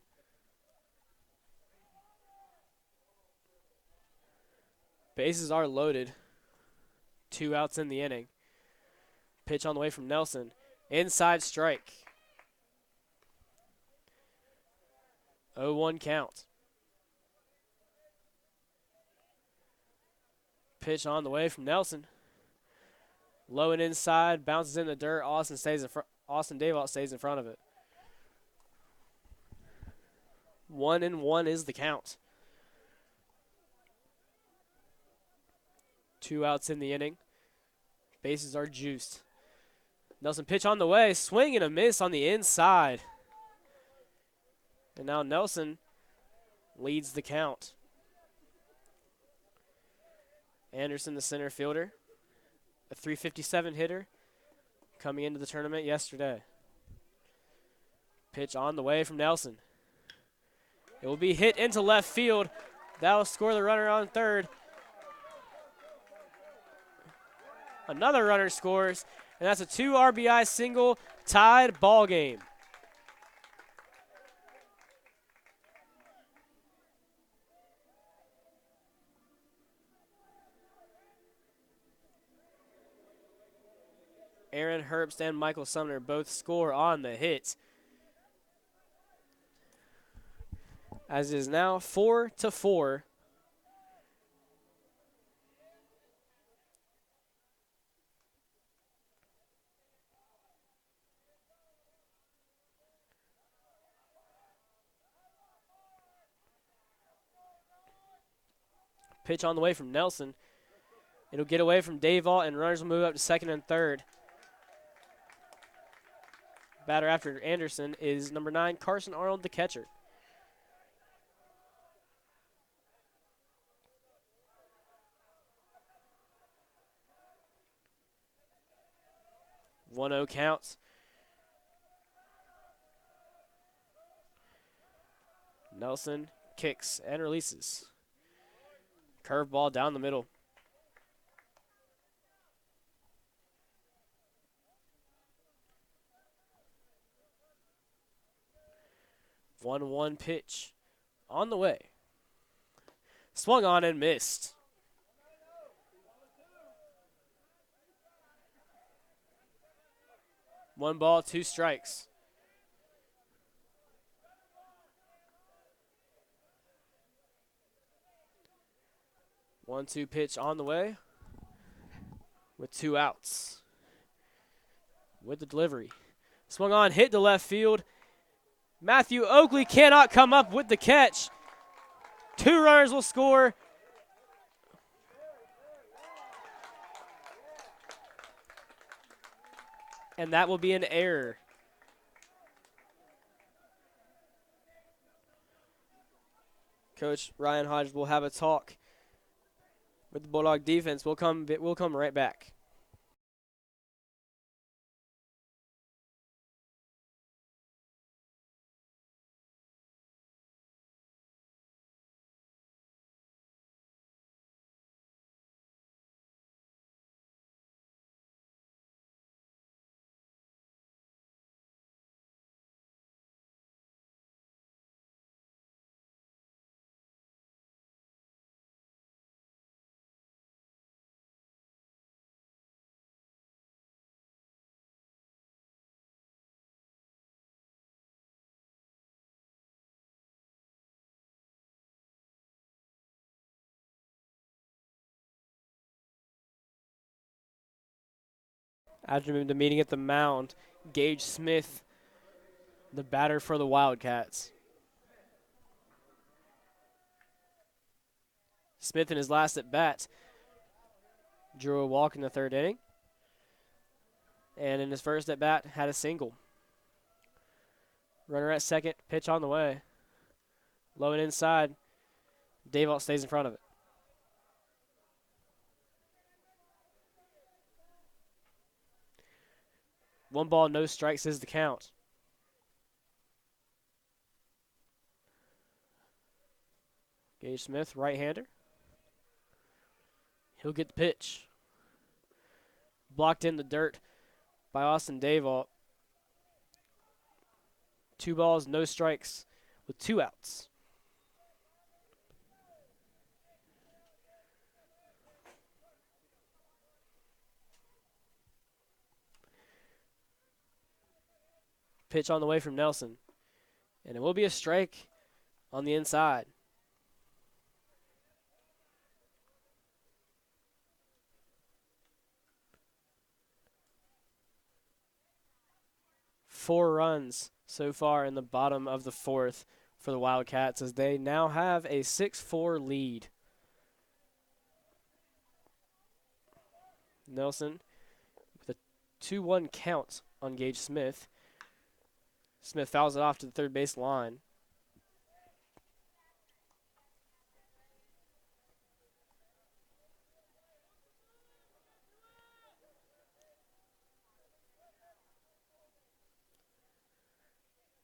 Bases are loaded. 2 outs in the inning. Pitch on the way from Nelson. Inside strike. 0-1 count. Pitch on the way from Nelson. Low and inside, bounces in the dirt. Austin Dayvault stays in front of it. 1-1 is the count. 2 outs in the inning. Bases are juiced. Nelson pitch on the way. Swing and a miss on the inside. And now Nelson leads the count. Anderson, the center fielder, a .357 hitter coming into the tournament yesterday. Pitch on the way from Nelson. It will be hit into left field. That will score the runner on third. Another runner scores, and that's a 2 RBI single, tied ball game. Aaron Herbst and Michael Sumner both score on the hit. As it is now 4-4. Pitch on the way from Nelson. It'll get away from Dayvault, and runners will move up to second and third. Batter after Anderson is number 9, Carson Arnold, the catcher. One 0 counts. Nelson kicks and releases. Curveball down the middle. 1-1 pitch on the way. Swung on and missed. One ball, 2 strikes. One-two pitch on the way with 2 outs. With the delivery. Swung on, hit to left field. Matthew Oakley cannot come up with the catch. 2 runners will score. And that will be an error. Coach Ryan Hodge will have a talk with the Bulldog defense. We'll come right back. After the meeting at the mound, Gage Smith the batter for the Wildcats. Smith in his last at bat drew a walk in the third inning. And in his first at bat had a single. Runner at second, pitch on the way. Low and inside. Davalt stays in front of it. One ball, no strikes is the count. Gage Smith, right-hander. He'll get the pitch. Blocked in the dirt by Austin Davalt. 2 balls, no strikes with 2 outs. Pitch on the way from Nelson. And it will be a strike on the inside. Four runs so far in the bottom of the fourth for the Wildcats as they now have a 6-4 lead. Nelson with a 2-1 count on Gage Smith. Smith fouls it off to the third base line.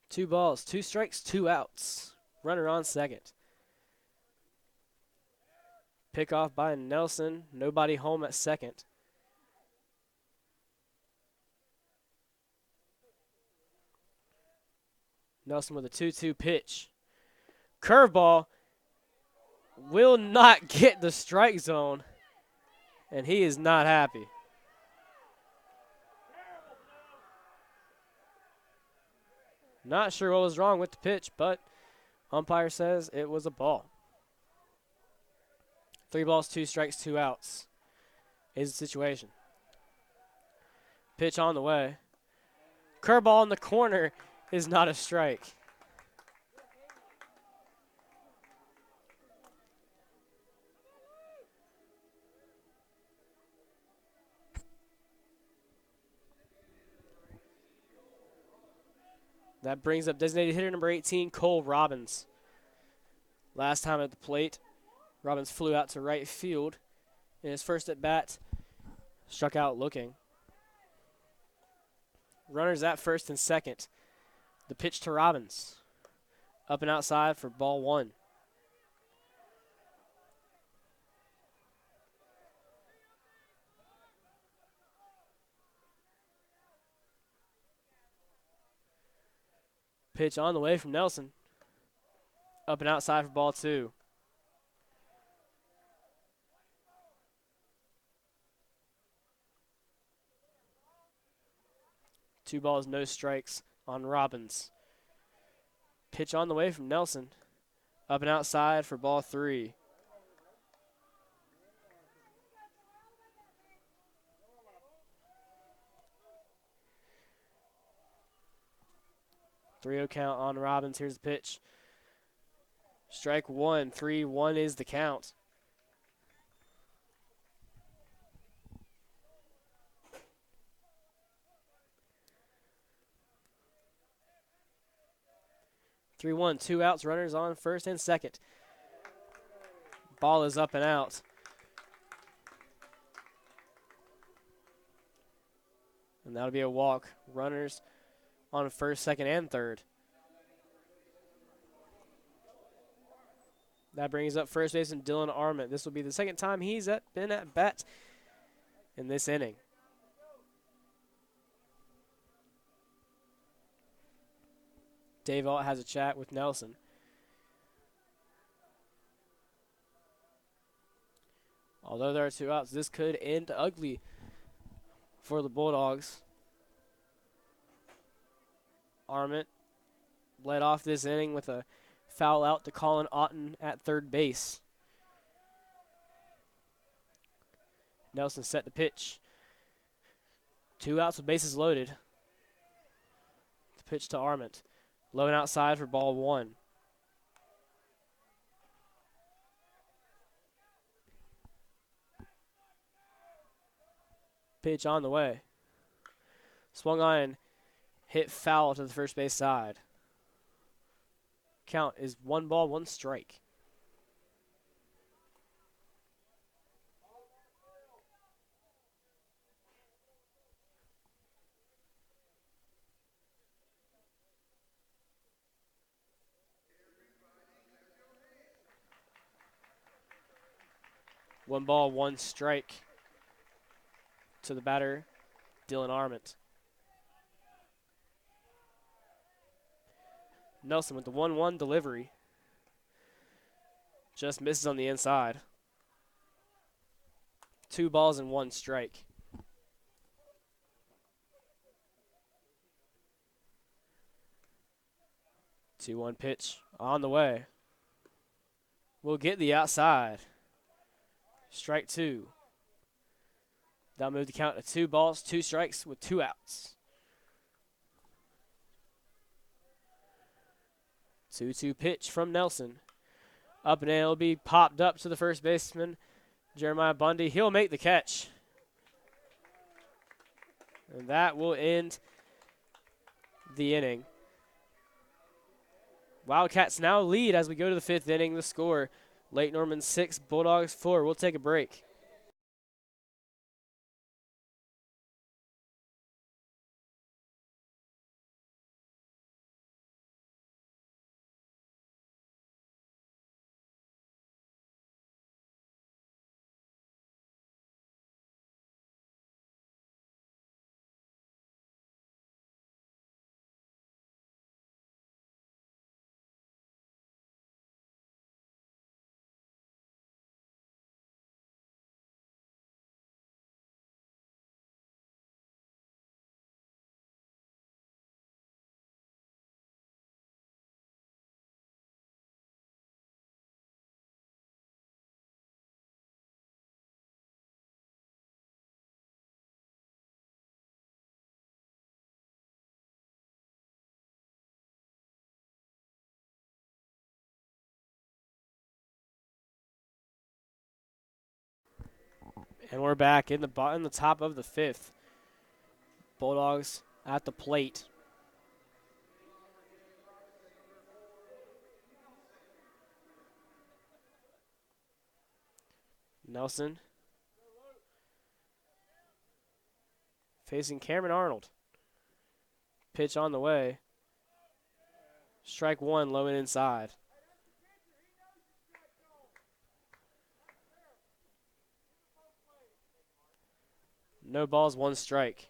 Two balls, 2 strikes, 2 outs. Runner on second. Pick off by Nelson. Nobody home at second. Nelson with a 2-2 pitch. Curveball will not get the strike zone, and he is not happy. Not sure what was wrong with the pitch, but umpire says it was a ball. 3 balls, 2 strikes, 2 outs is the situation. Pitch on the way. Curveball in the corner is not a strike. That brings up designated hitter number 18, Cole Robbins. Last time at the plate, Robbins flew out to right field. In his first at bat, struck out looking. Runners at first and second. The pitch to Robbins. Up and outside for ball 1. Pitch on the way from Nelson. Up and outside for ball 2. Two balls, no strikes on Robbins. Pitch on the way from Nelson. Up and outside for ball 3. Three-0 count on Robbins. Here's the pitch. Strike 1, 3-1 is the count. Three, 1, 2 outs, runners on first and second. Ball is up and out. And that'll be a walk. Runners on first, second, and third. That brings up first baseman Dylan Arment. This will be the second time he's been at bat in this inning. Davalt has a chat with Nelson. Although there are 2 outs, this could end ugly for the Bulldogs. Arment led off this inning with a foul out to Colin Otten at third base. Nelson set the pitch. 2 outs with bases loaded. The pitch to Arment. Low and outside for ball 1. Pitch on the way. Swung on and hit foul to the first base side. Count is 1 ball, 1 strike. One ball, 1 strike to the batter, Dylan Arment. Nelson with the 1-1 delivery. Just misses on the inside. 2 balls and 1 strike. 2-1 pitch on the way. We'll get the outside. Strike 2. That'll move the count to 2 balls, 2 strikes with 2 outs. 2-2 pitch from Nelson. Up and in, it'll be popped up to the first baseman, Jeremiah Bundy. He'll make the catch. And that will end the inning. Wildcats now lead as we go to the 5th inning. The score, Lake Norman 6, Bulldogs 4. We'll take a break. And we're back in the top of the 5th. Bulldogs at the plate. Nelson facing Cameron Arnold. Pitch on the way. Strike 1, low and inside. No balls, 1 strike.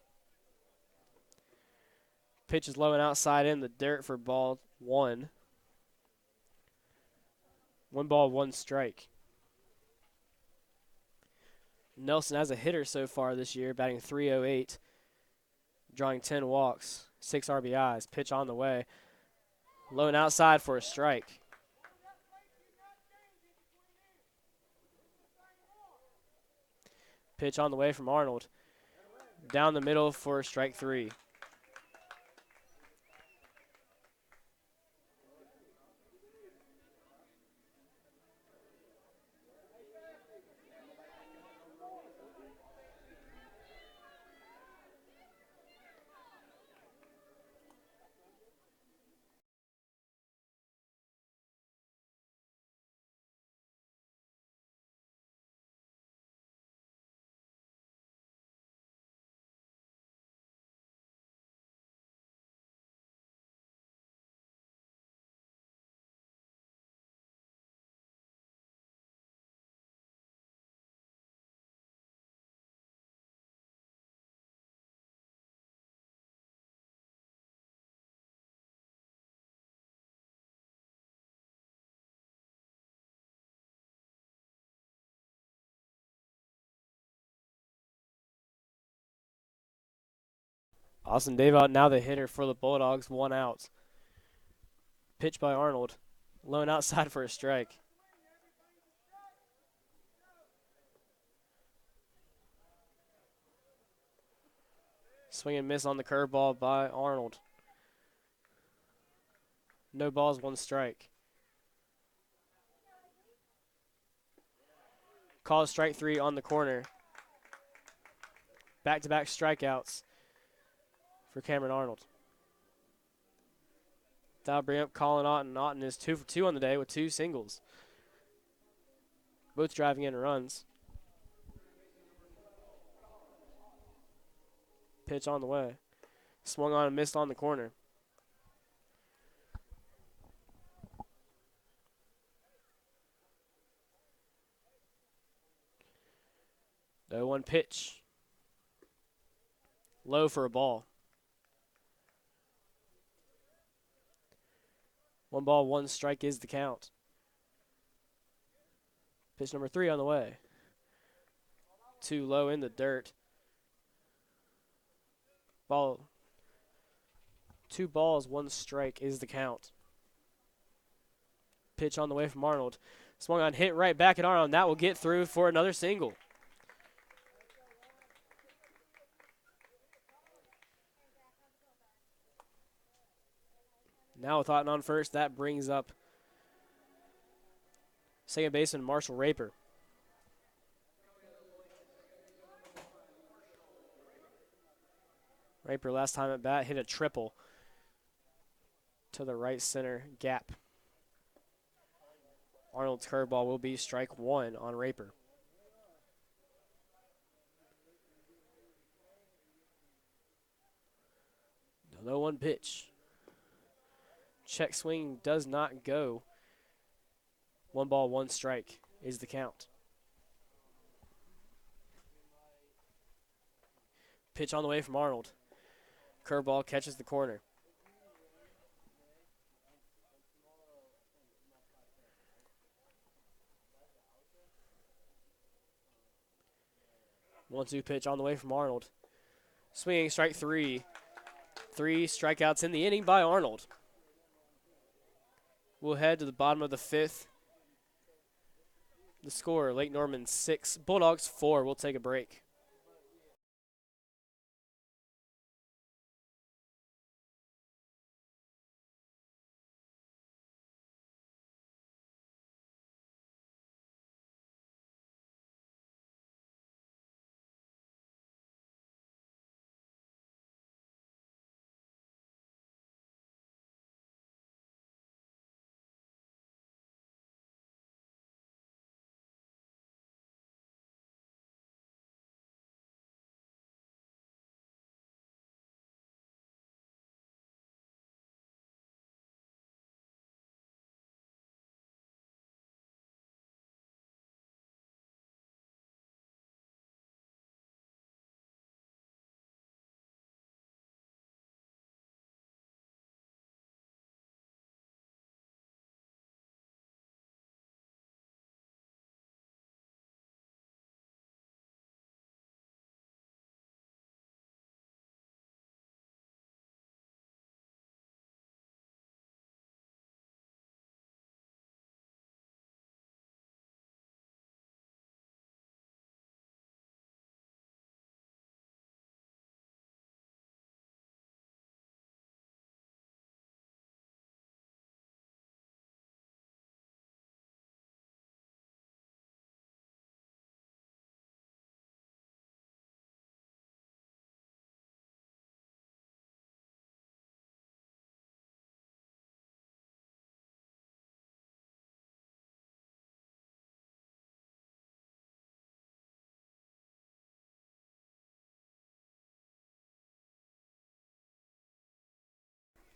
Pitch is low and outside in the dirt for ball 1. 1 ball, 1 strike. Nelson has a hitter so far this year, batting .308, drawing 10 walks, 6 RBIs. Pitch on the way. Low and outside for a strike. Pitch on the way from Arnold. Down the middle for strike 3. Austin David now the hitter for the Bulldogs, 1 out. Pitch by Arnold. Low and outside for a strike. Swing and miss on the curveball by Arnold. No balls, 1 strike. Calls strike 3 on the corner. Back-to-back strikeouts for Cameron Arnold. That'll bring up Colin Otten. Otten is 2 for 2 on the day with 2 singles. Both driving in runs. Pitch on the way. Swung on and missed on the corner. The 0-1 pitch. Low for a ball. 1 ball, 1 strike is the count. Pitch number 3 on the way. Too low in the dirt. Ball. 2 balls, 1 strike is the count. Pitch on the way from Arnold. Swung on, hit right back at Arnold. That will get through for another single. Now with Otten on first, that brings up second baseman Marshall Raper. Raper last time at bat hit a triple to the right center gap. Arnold's curveball will be strike 1 on Raper. The 0-1 pitch. Check swing does not go. 1 ball, 1 strike is the count. Pitch on the way from Arnold. Curveball catches the corner. One-two pitch on the way from Arnold. Swinging strike 3. 3 strikeouts in the inning by Arnold. We'll head to the bottom of the 5th. The score, Lake Norman 6, Bulldogs 4. We'll take a break.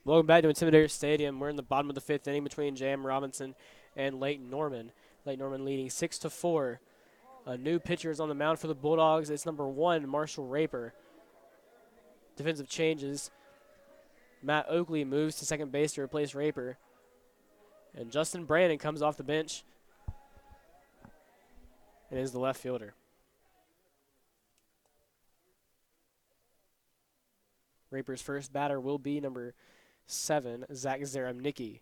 Welcome back to Intimidator Stadium. We're in the bottom of the 5th inning between J.M. Robinson and Lake Norman. Lake Norman leading 6-4. A new pitcher is on the mound for the Bulldogs. It's number 1, Marshall Raper. Defensive changes. Matt Oakley moves to second base to replace Raper. And Justin Brandon comes off the bench and is the left fielder. Raper's first batter will be number 7, Zach Zaramnicki.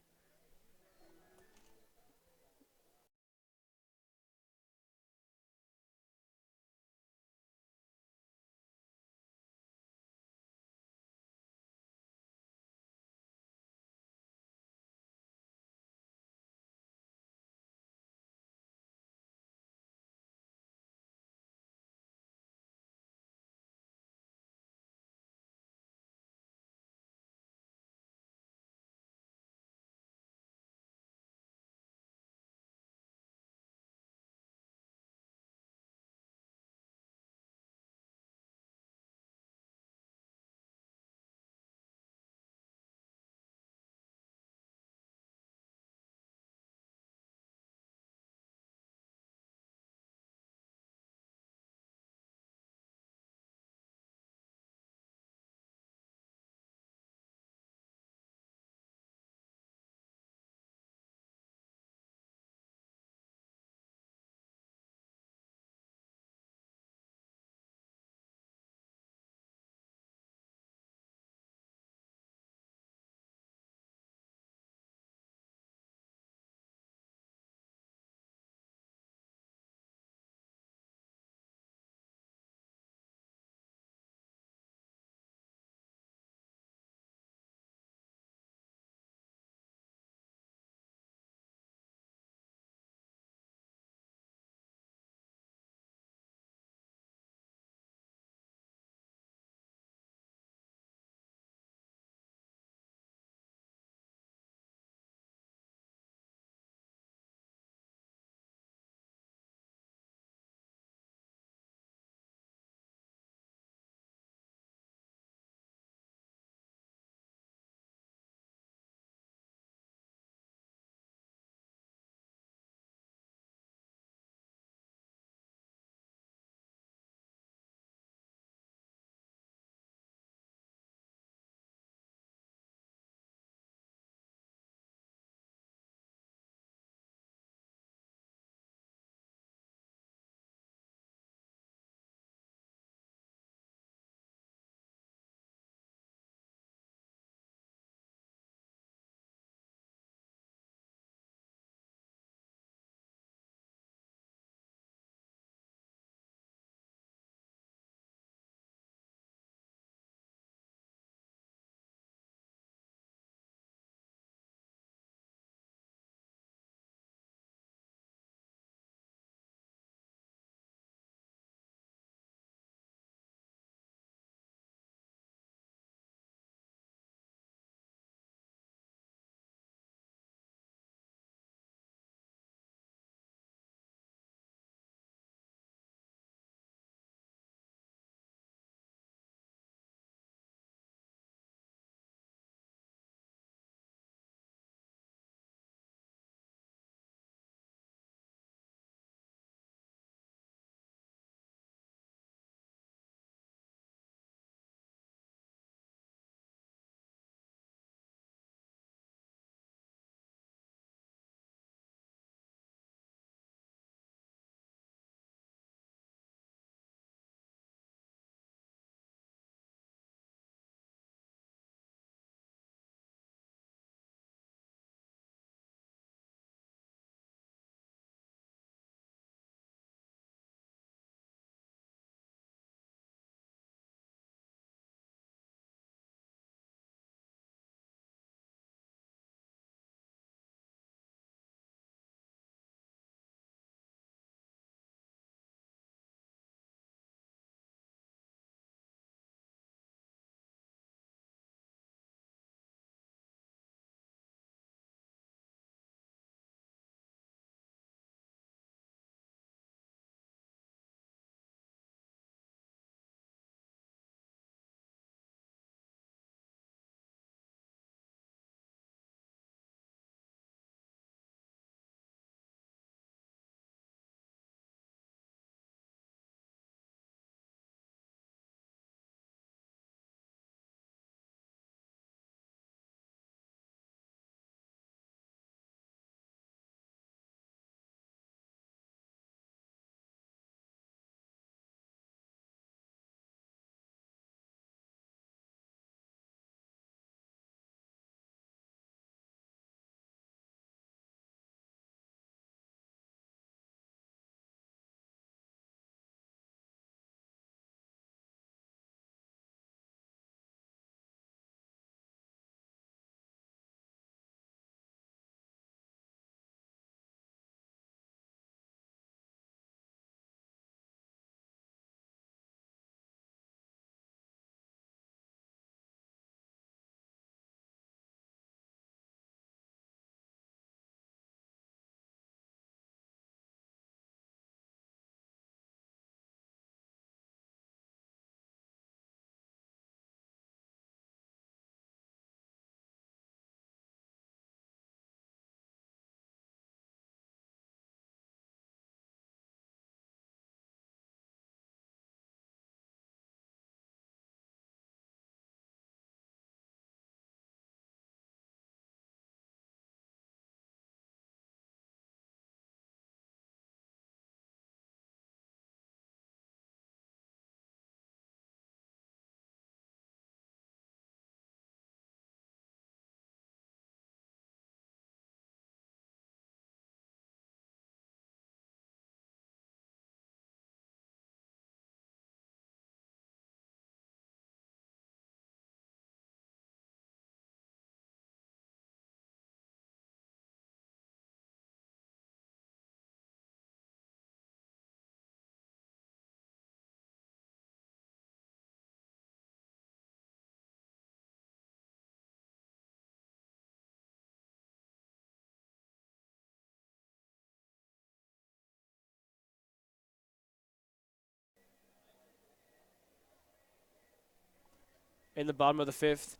in the bottom of the 5th.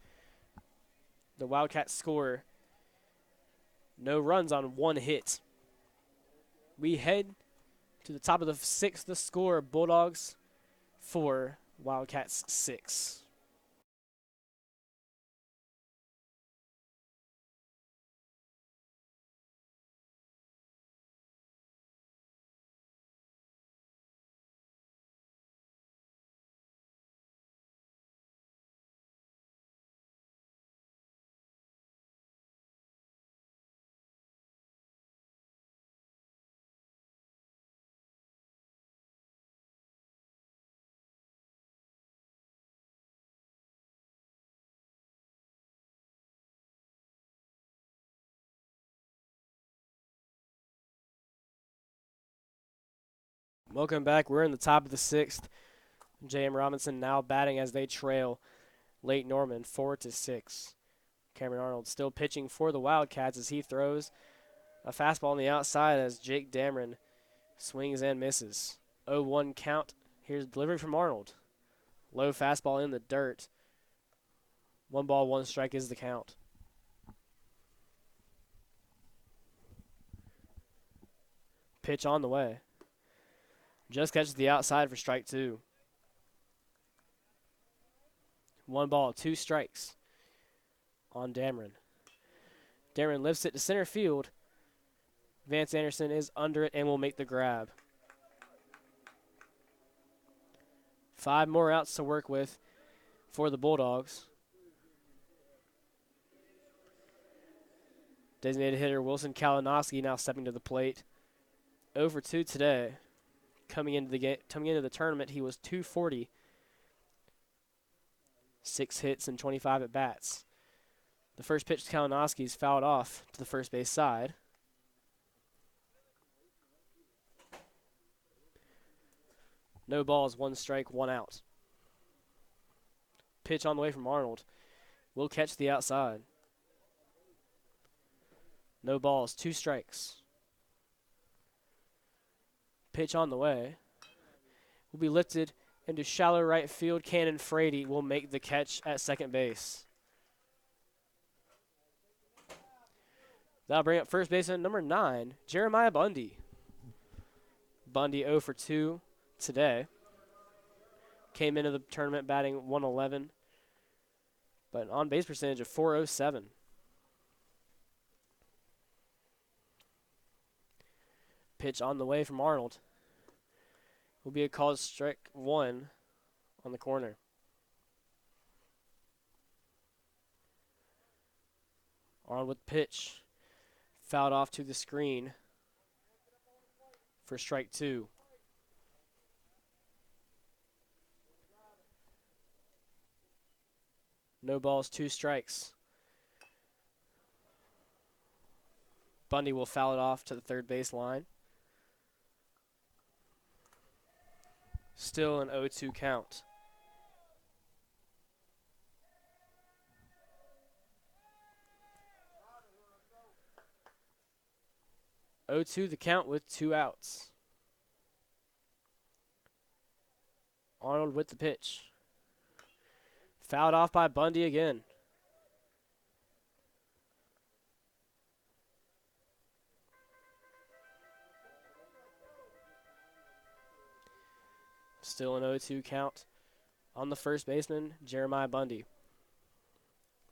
The Wildcats score no runs on 1 hit. We head to the top of the 6th. The score, Bulldogs 4, Wildcats 6. Welcome back. We're in the top of the 6th. J.M. Robinson now batting as they trail Lake Norman 4-6. Cameron Arnold still pitching for the Wildcats as he throws a fastball on the outside as Jake Dameron swings and misses. 0-1 count. Here's delivery from Arnold. Low fastball in the dirt. 1 ball, 1 strike is the count. Pitch on the way. Just catches the outside for strike 2. 1 ball, 2 strikes on Dameron. Dameron lifts it to center field. Vance Anderson is under it and will make the grab. 5 more outs to work with for the Bulldogs. Designated hitter Wilson Kalinowski now stepping to the plate. 0-2 today. Coming into the tournament, he was .240. 6 hits and 25 at bats. The first pitch to Kalinowski is fouled off to the first base side. No balls, 1 strike, 1 out. Pitch on the way from Arnold. Will catch the outside. No balls, 2 strikes. Pitch on the way. Will be lifted into shallow right field. Cannon Frady will make the catch at second base. That'll bring up first baseman number 9, Jeremiah Bundy. Bundy 0-2 today. Came into the tournament batting .111, but an on-base percentage of .407. Pitch on the way from Arnold. Will be a called strike 1 on the corner. Arnold with pitch. Fouled off to the screen for strike 2. No balls, 2 strikes. Bundy will foul it off to the third base line. Still an 0-2 count. The count with 2 outs. Arnold with the pitch. Fouled off by Bundy again. Still an 0-2 count on the first baseman, Jeremiah Bundy.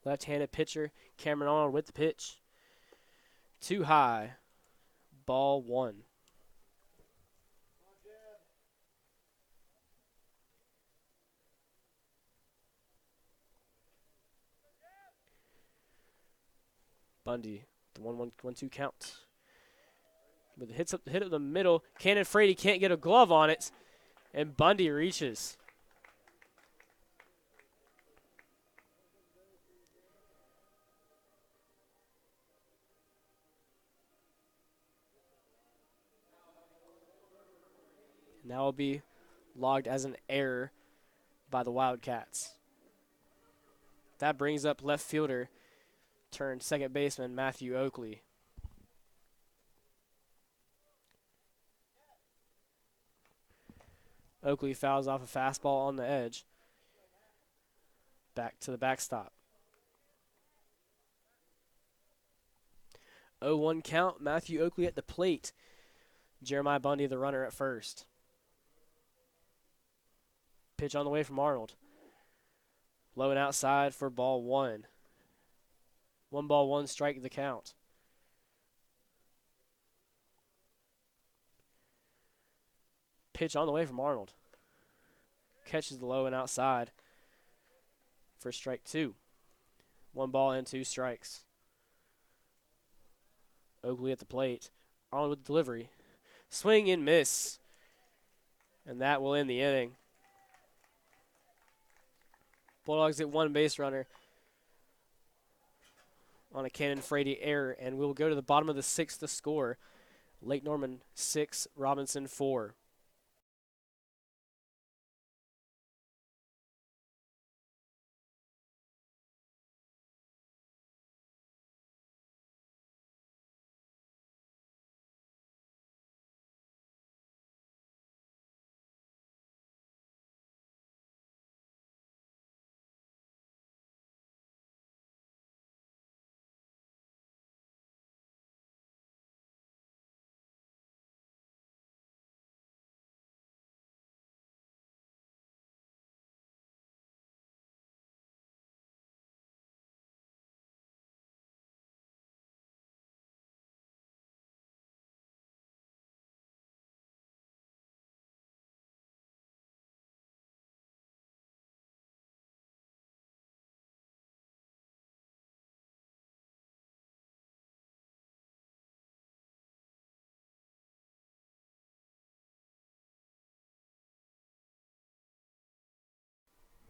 Left-handed pitcher, Cameron Arnold with the pitch. Too high. Ball 1. Bundy, the 1-2 count. With the hit up the middle, Cannon Frady can't get a glove on it, and Bundy reaches. And that will be logged as an error by the Wildcats. That brings up left fielder turned second baseman Matthew Oakley. Oakley fouls off a fastball on the edge. Back to the backstop. 0-1 count. Matthew Oakley at the plate. Jeremiah Bundy, the runner, at first. Pitch on the way from Arnold. Low and outside for ball one. 1-1 strike the count. Pitch on the way from Arnold. Catches the low and outside for strike two. 1-2 strikes. Oakley at the plate. Arnold with the delivery. Swing and miss. And that will end the inning. Bulldogs get one base runner on a Cannon Frady error, and we'll go to the bottom of the sixth to score. Lake Norman 6, Robinson 4.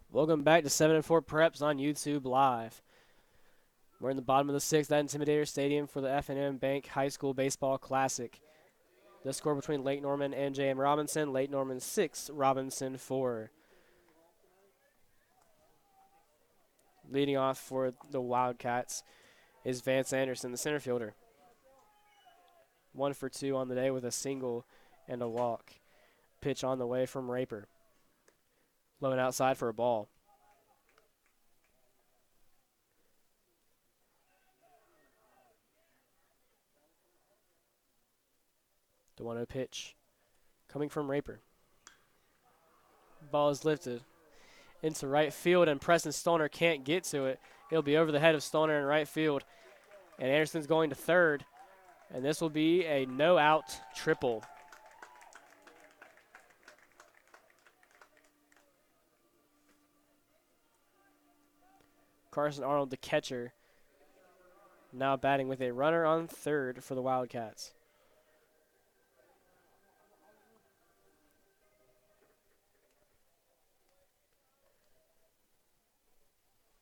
Welcome back to 7-4 Preps on YouTube Live. We're in the bottom of the sixth at Intimidator Stadium for the F&M Bank High School Baseball Classic. The score between Lake Norman and J.M. Robinson. Lake Norman 6, Robinson 4. Leading off for the Wildcats is Vance Anderson, the center fielder. 1 for 2 on the day with a single and a walk. Pitch on the way from Raper. Low and outside for a ball. The 1-0 pitch coming from Raper. Ball is lifted into right field, and Preston Stoner can't get to it. It'll be over the head of Stoner in right field, and Anderson's going to third, and this will be a no-out triple. Carson Arnold, the catcher, now batting with a runner on third for the Wildcats.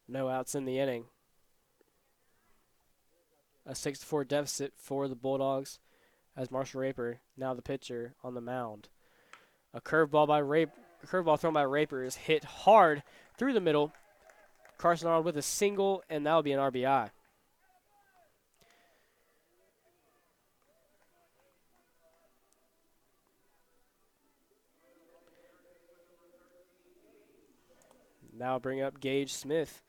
No outs in the inning. A 6-4 deficit for the Bulldogs as Marshall Raper, now the pitcher, on the mound. A curveball thrown by Raper is hit hard through the middle. Carson Arnold with a single, and that will be an RBI. Now bring up Gage Smith.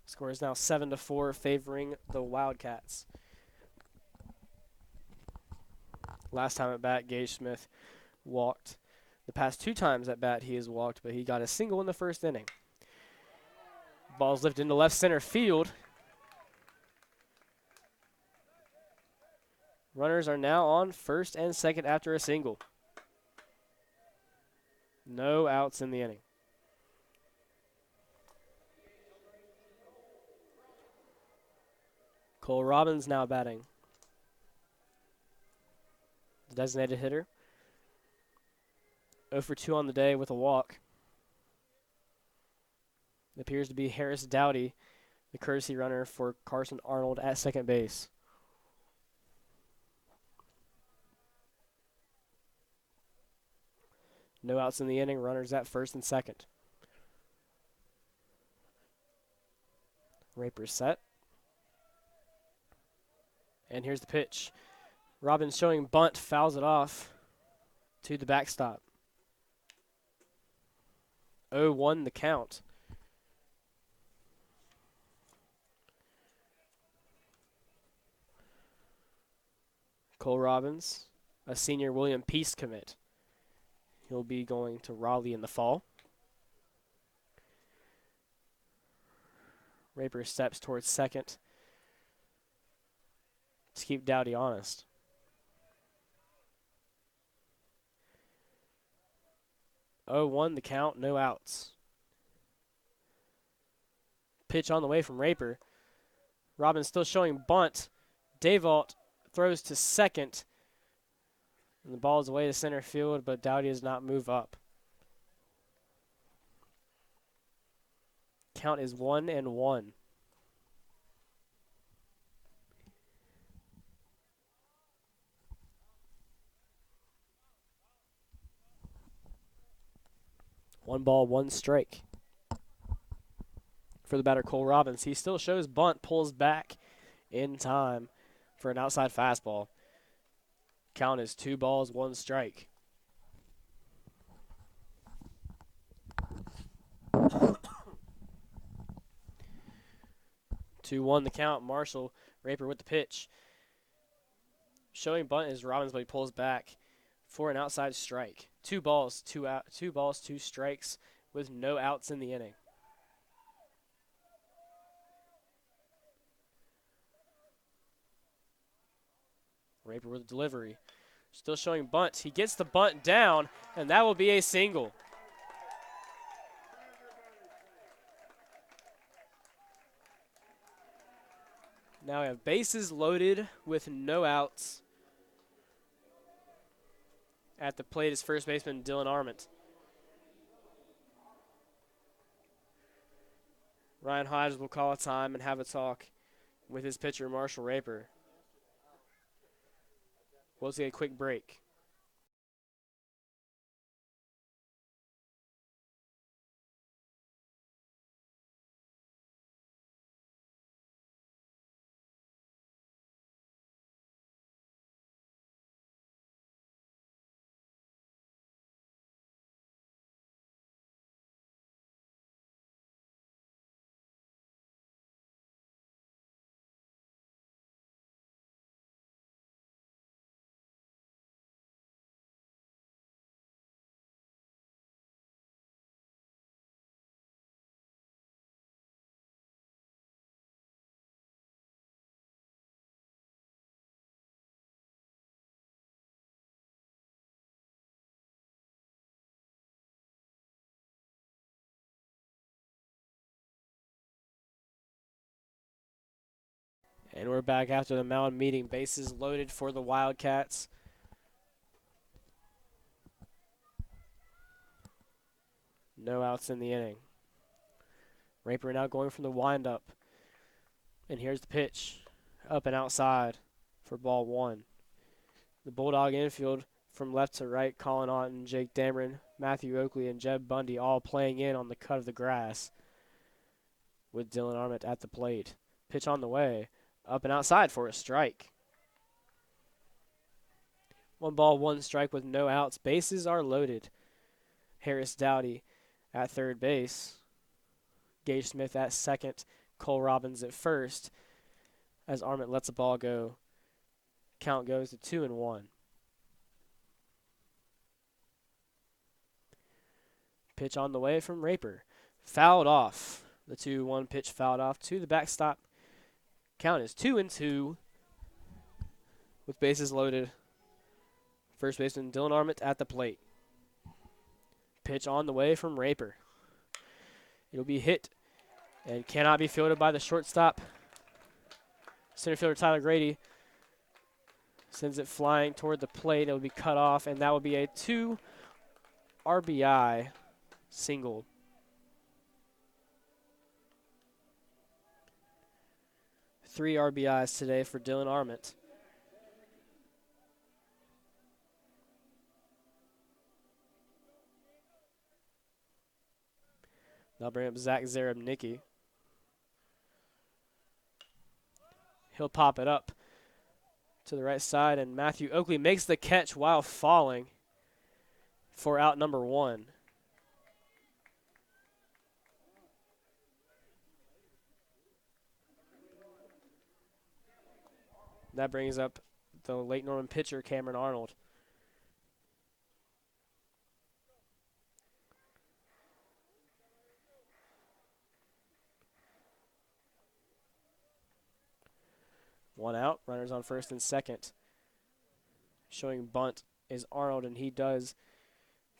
Score is now 7-4, favoring the Wildcats. Last time at bat, Gage Smith walked. The past 2 times at bat, he has walked, but he got a single in the first inning. Ball's lifted into left center field. Runners are now on first and second after a single. No outs in the inning. Cole Robbins now batting. The designated hitter. 0 for 2 on the day with a walk. It appears to be Harris Dowdy, the courtesy runner for Carson Arnold at second base. No outs in the inning. Runners at first and second. Raper set. And here's the pitch. Robbins showing bunt, fouls it off. to the backstop. 0-1 the count. Cole Robbins, a senior William Peace commit. He'll be going to Raleigh in the fall. Raper steps towards second to keep Dowdy honest. Oh, 1 the count, no outs. Pitch on the way from Raper. Robbins still showing bunt. Dayvault throws to second. And the ball is away to center field, but Dowdy does not move up. Count is 1-1. One ball, one strike for the batter, Cole Robbins. He still shows bunt, pulls back in time for an outside fastball. Count is 2 balls, 1 strike. Two one the count. Marshall Raper with the pitch. Showing bunt is Robbins, but he pulls back for an outside strike. 2 balls, 2 strikes with no outs in the inning. Raper with a delivery. Still showing bunt. He gets the bunt down, and that will be a single. Now we have bases loaded with no outs. At the plate is first baseman Dylan Arment. Ryan Hodges will call a time and have a talk with his pitcher, Marshall Raper. We'll take a quick break. And we're back after the mound meeting. Bases loaded for the Wildcats. No outs in the inning. Raper now going from the windup. And here's the pitch. Up and outside for ball 1. The Bulldog infield from left to right, Colin Otten, Jake Dameron, Matthew Oakley, and Jeb Bundy all playing in on the cut of the grass with Dylan Arment at the plate. Pitch on the way. Up and outside for a strike. 1 ball, 1 strike with no outs. Bases are loaded. Harris Dowdy at third base. Gage Smith at second. Cole Robbins at first. As Arment lets the ball go, count goes to 2-1. Pitch on the way from Raper. Fouled off. The 2-1 pitch fouled off to the backstop. Count is 2-2 with bases loaded. First baseman Dylan Arment at the plate. Pitch on the way from Raper. It'll be hit and cannot be fielded by the shortstop. Center fielder Tyler Grady sends it flying toward the plate. It will be cut off, and that will be a 2 RBI single. Three RBIs today for Dylan Arment. They'll bring up Zach Zarabnicki. He'll pop it up to the right side, and Matthew Oakley makes the catch while falling. for out number 1. That brings up the Lake Norman pitcher, Cameron Arnold. One out, runners on first and second. Showing bunt is Arnold, and he does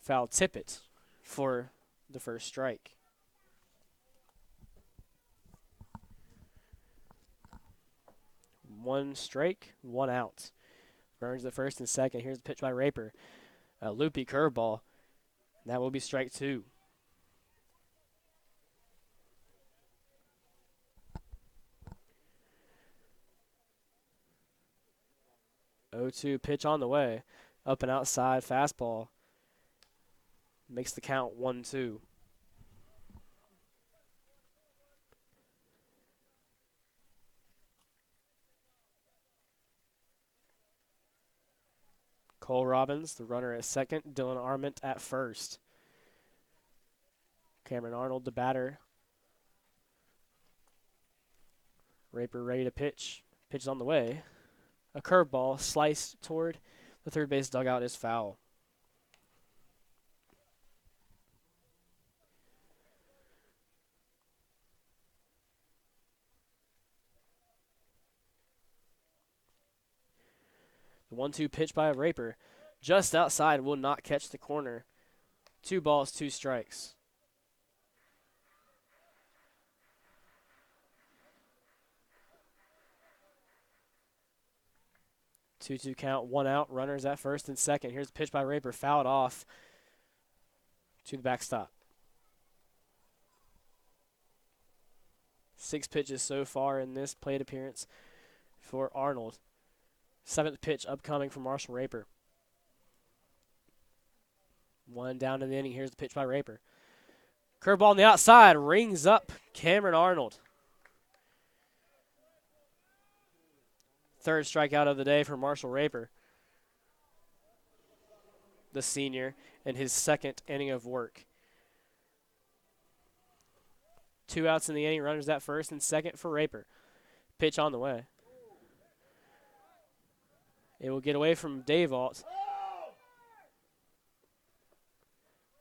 foul tip it for the first strike. One strike, one out. Runners at first and second. Here's the pitch by Raper. A loopy curveball. That will be strike 2. 0-2 pitch on the way. Up and outside fastball. Makes the count 1-2. Cole Robbins, the runner at second. Dylan Arment at first. Cameron Arnold, the batter. Raper ready to pitch. Pitch is on the way. A curveball sliced toward the third base dugout is foul. The 1-2 pitch by Raper. Just outside, will not catch the corner. 2 balls, 2 strikes. Two count, 1 out. Runners at first and second. Here's the pitch by Raper. Fouled off to the backstop. 6 pitches so far in this plate appearance for Arnold. 7th pitch upcoming from Marshall Raper. 1 down in the inning. Here's the pitch by Raper. Curveball on the outside. Rings up Cameron Arnold. 3rd strikeout of the day for Marshall Raper, the senior, in his 2nd inning of work. 2 outs in the inning. Runners at first and second for Raper. Pitch on the way. It will get away from Dayvault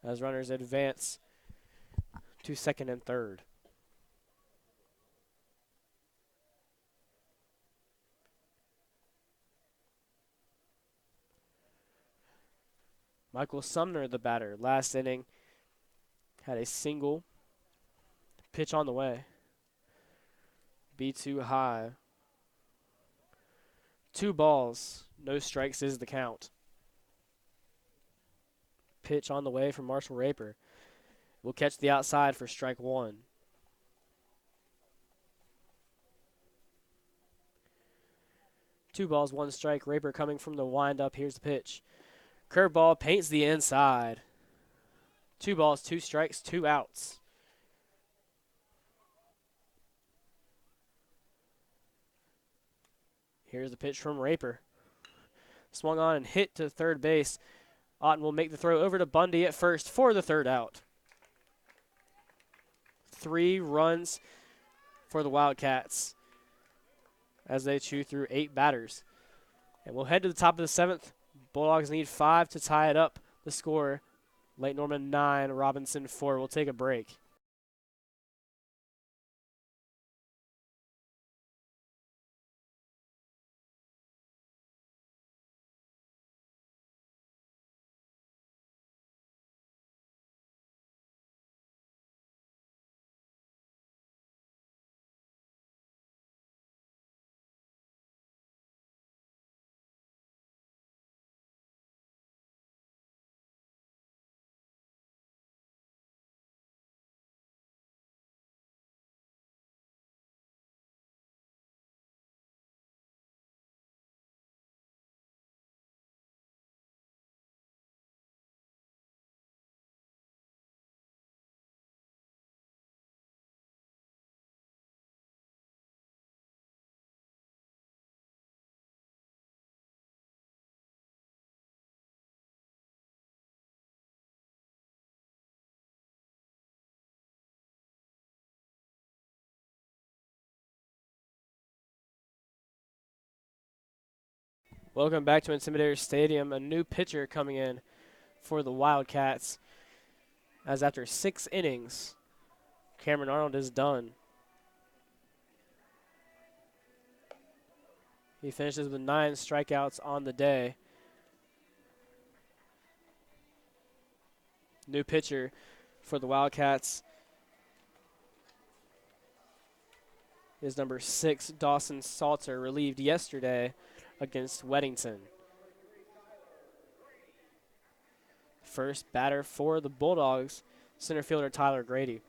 as runners advance to second and third. Michael Sumner, the batter, last inning, had a single. Pitch on the way. Be too high. 2 balls, no strikes is the count. Pitch on the way from Marshall Raper. Will catch the outside for strike 1. Two balls, 1 strike. Raper coming from the windup. Here's the pitch. Curveball paints the inside. 2 balls, 2 strikes, 2 outs. Here's the pitch from Raper. Swung on and hit to third base. Otten will make the throw over to Bundy at first for the 3rd out. 3 runs for the Wildcats as they chew through 8 batters. And we'll head to the top of the 7th. Bulldogs need 5 to tie it up. The score, Lake Norman 9, Robinson 4. We'll take a break. Welcome back to Intimidator Stadium. A new pitcher coming in for the Wildcats, as after 6 innings, Cameron Arnold is done. He finishes with 9 strikeouts on the day. New pitcher for the Wildcats is number 6, Dawson Salter, relieved yesterday against Weddington. First batter for the Bulldogs, center fielder Tyler Grady.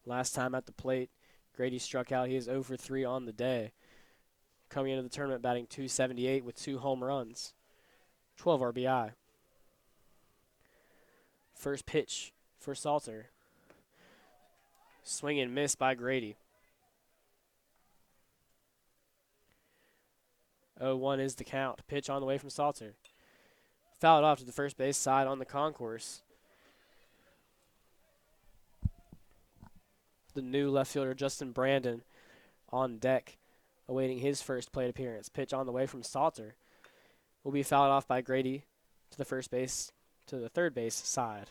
Last time at the plate, Grady struck out. He is 0 for 3 on the day. Coming into the tournament batting .278 with 2 home runs, 12 RBI. First pitch for Salter. Swing and miss by Grady. 0-1 is the count. Pitch on the way from Salter. Fouled off to the first base side on the concourse. The new left fielder, Justin Brandon, on deck, awaiting his first plate appearance. Pitch on the way from Salter will be fouled off by Grady to the third base side.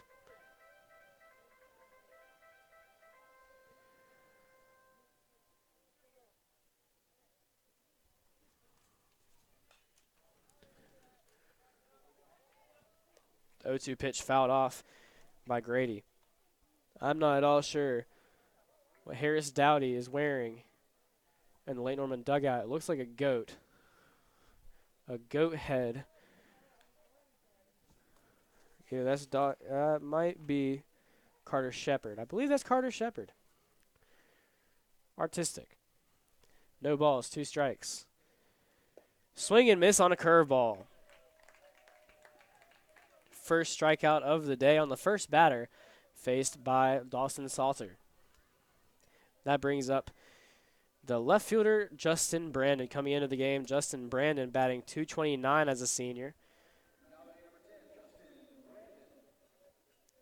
The 0-2 pitch fouled off by Grady. I'm not at all sure what Harris Dowdy is wearing in the Lake Norman dugout. It looks like a goat. A goat head. Yeah, that might be Carter Shepard. I believe that's Carter Shepard. Artistic. No balls, 2 strikes. Swing and miss on a curveball. First strikeout of the day on the first batter, faced by Dawson Salter. That brings up the left fielder, Justin Brandon, coming into the game. Justin Brandon batting .229 as a senior.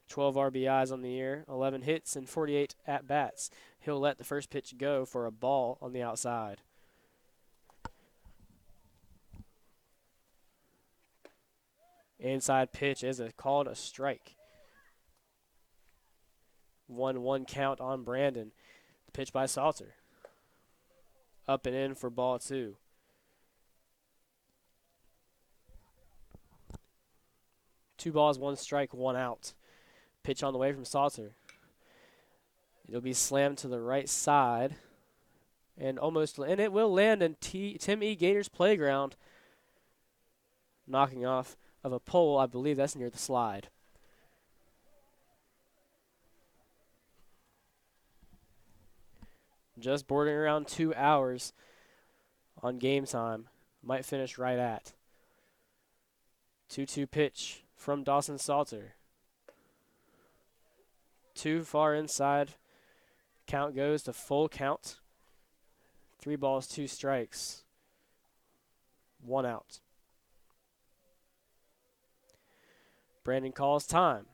12 RBIs on the year, 11 hits, and 48 at-bats. He'll let the first pitch go for a ball on the outside. Inside pitch is called a strike. 1-1 count on Brandon. Pitch by Salter. Up and in for ball 2. Two balls, 1 strike, 1 out. Pitch on the way from Salter. It'll be slammed to the right side. And it will land in Tim E. Gator's playground. Knocking off of a pole. I believe that's near the slide. Just bordering around 2 hours on game time. Might finish right at. 2-2 pitch from Dawson Salter. Too far inside. Count goes to full count. 3 balls, 2 strikes. 1 out. Brandon calls time.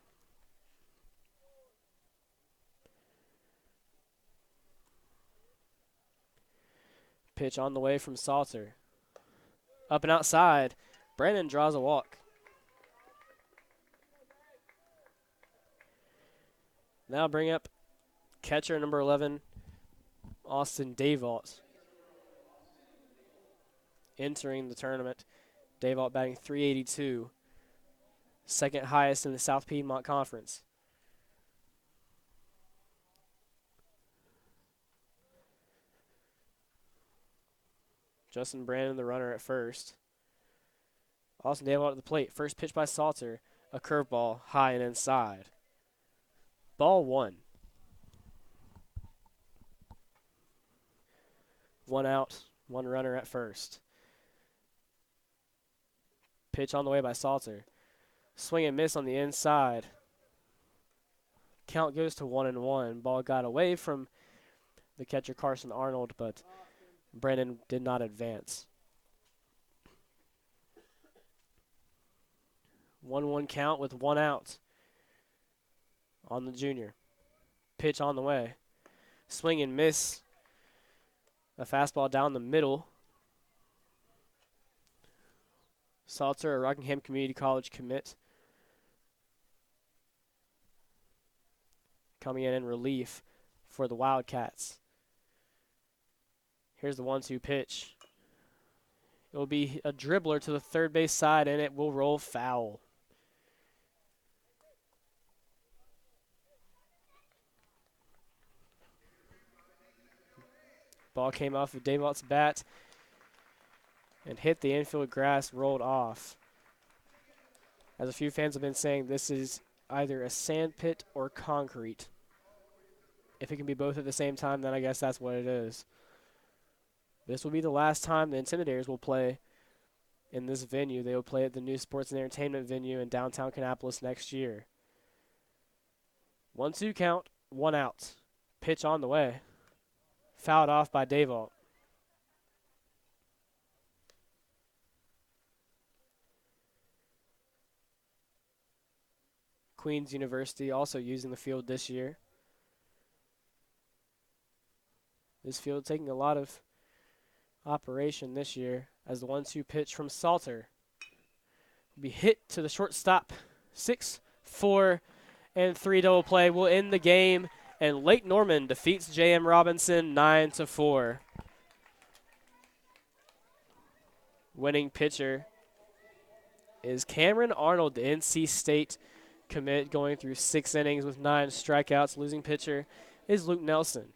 Pitch on the way from Salter. Up and outside. Brandon draws a walk. Now bring up catcher number 11, Austin Dayvault. Entering the tournament. Dayvault batting .382. Second highest in the South Piedmont Conference. Justin Brandon, the runner at first. Austin Dayvault at the plate. First pitch by Salter. A curveball, high and inside. Ball 1. 1 out, 1 runner at first. Pitch on the way by Salter. Swing and miss on the inside. Count goes to 1-1. Ball got away from the catcher Carson Arnold, but Brandon did not advance. 1-1 count with 1 out. on the junior. Pitch on the way. Swing and miss. A fastball down the middle. Salter, a Rockingham Community College commit, coming in relief for the Wildcats. Here's the 1-2 pitch. It will be a dribbler to the third base side, and it will roll foul. Ball came off of Davot's bat and hit the infield grass, rolled off. As a few fans have been saying, this is either a sand pit or concrete. If it can be both at the same time, then I guess that's what it is. This will be the last time the Intimidators will play in this venue. They will play at the new Sports and Entertainment venue in downtown Kannapolis next year. 1-2 count, 1 out. Pitch on the way. Fouled off by Davot. Queens University also using the field this year. This field taking a lot of operation this year as the 1-2 pitch from Salter will be hit to the shortstop. 6-4 and 3 double play will end the game, and Lake Norman defeats J.M. Robinson 9-4. Winning pitcher is Cameron Arnold, the NC State commit, going through 6 innings with 9 strikeouts. Losing pitcher is Luke Nelson.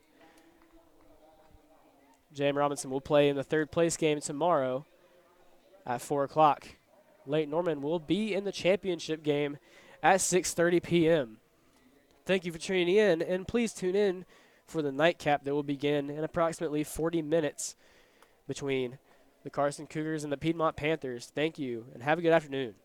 J.M. Robinson will play in the third place game tomorrow at 4 o'clock. Lake Norman will be in the championship game at 6:30 p.m. Thank you for tuning in, and please tune in for the nightcap that will begin in approximately 40 minutes between the Carson Cougars and the Piedmont Panthers. Thank you, and have a good afternoon.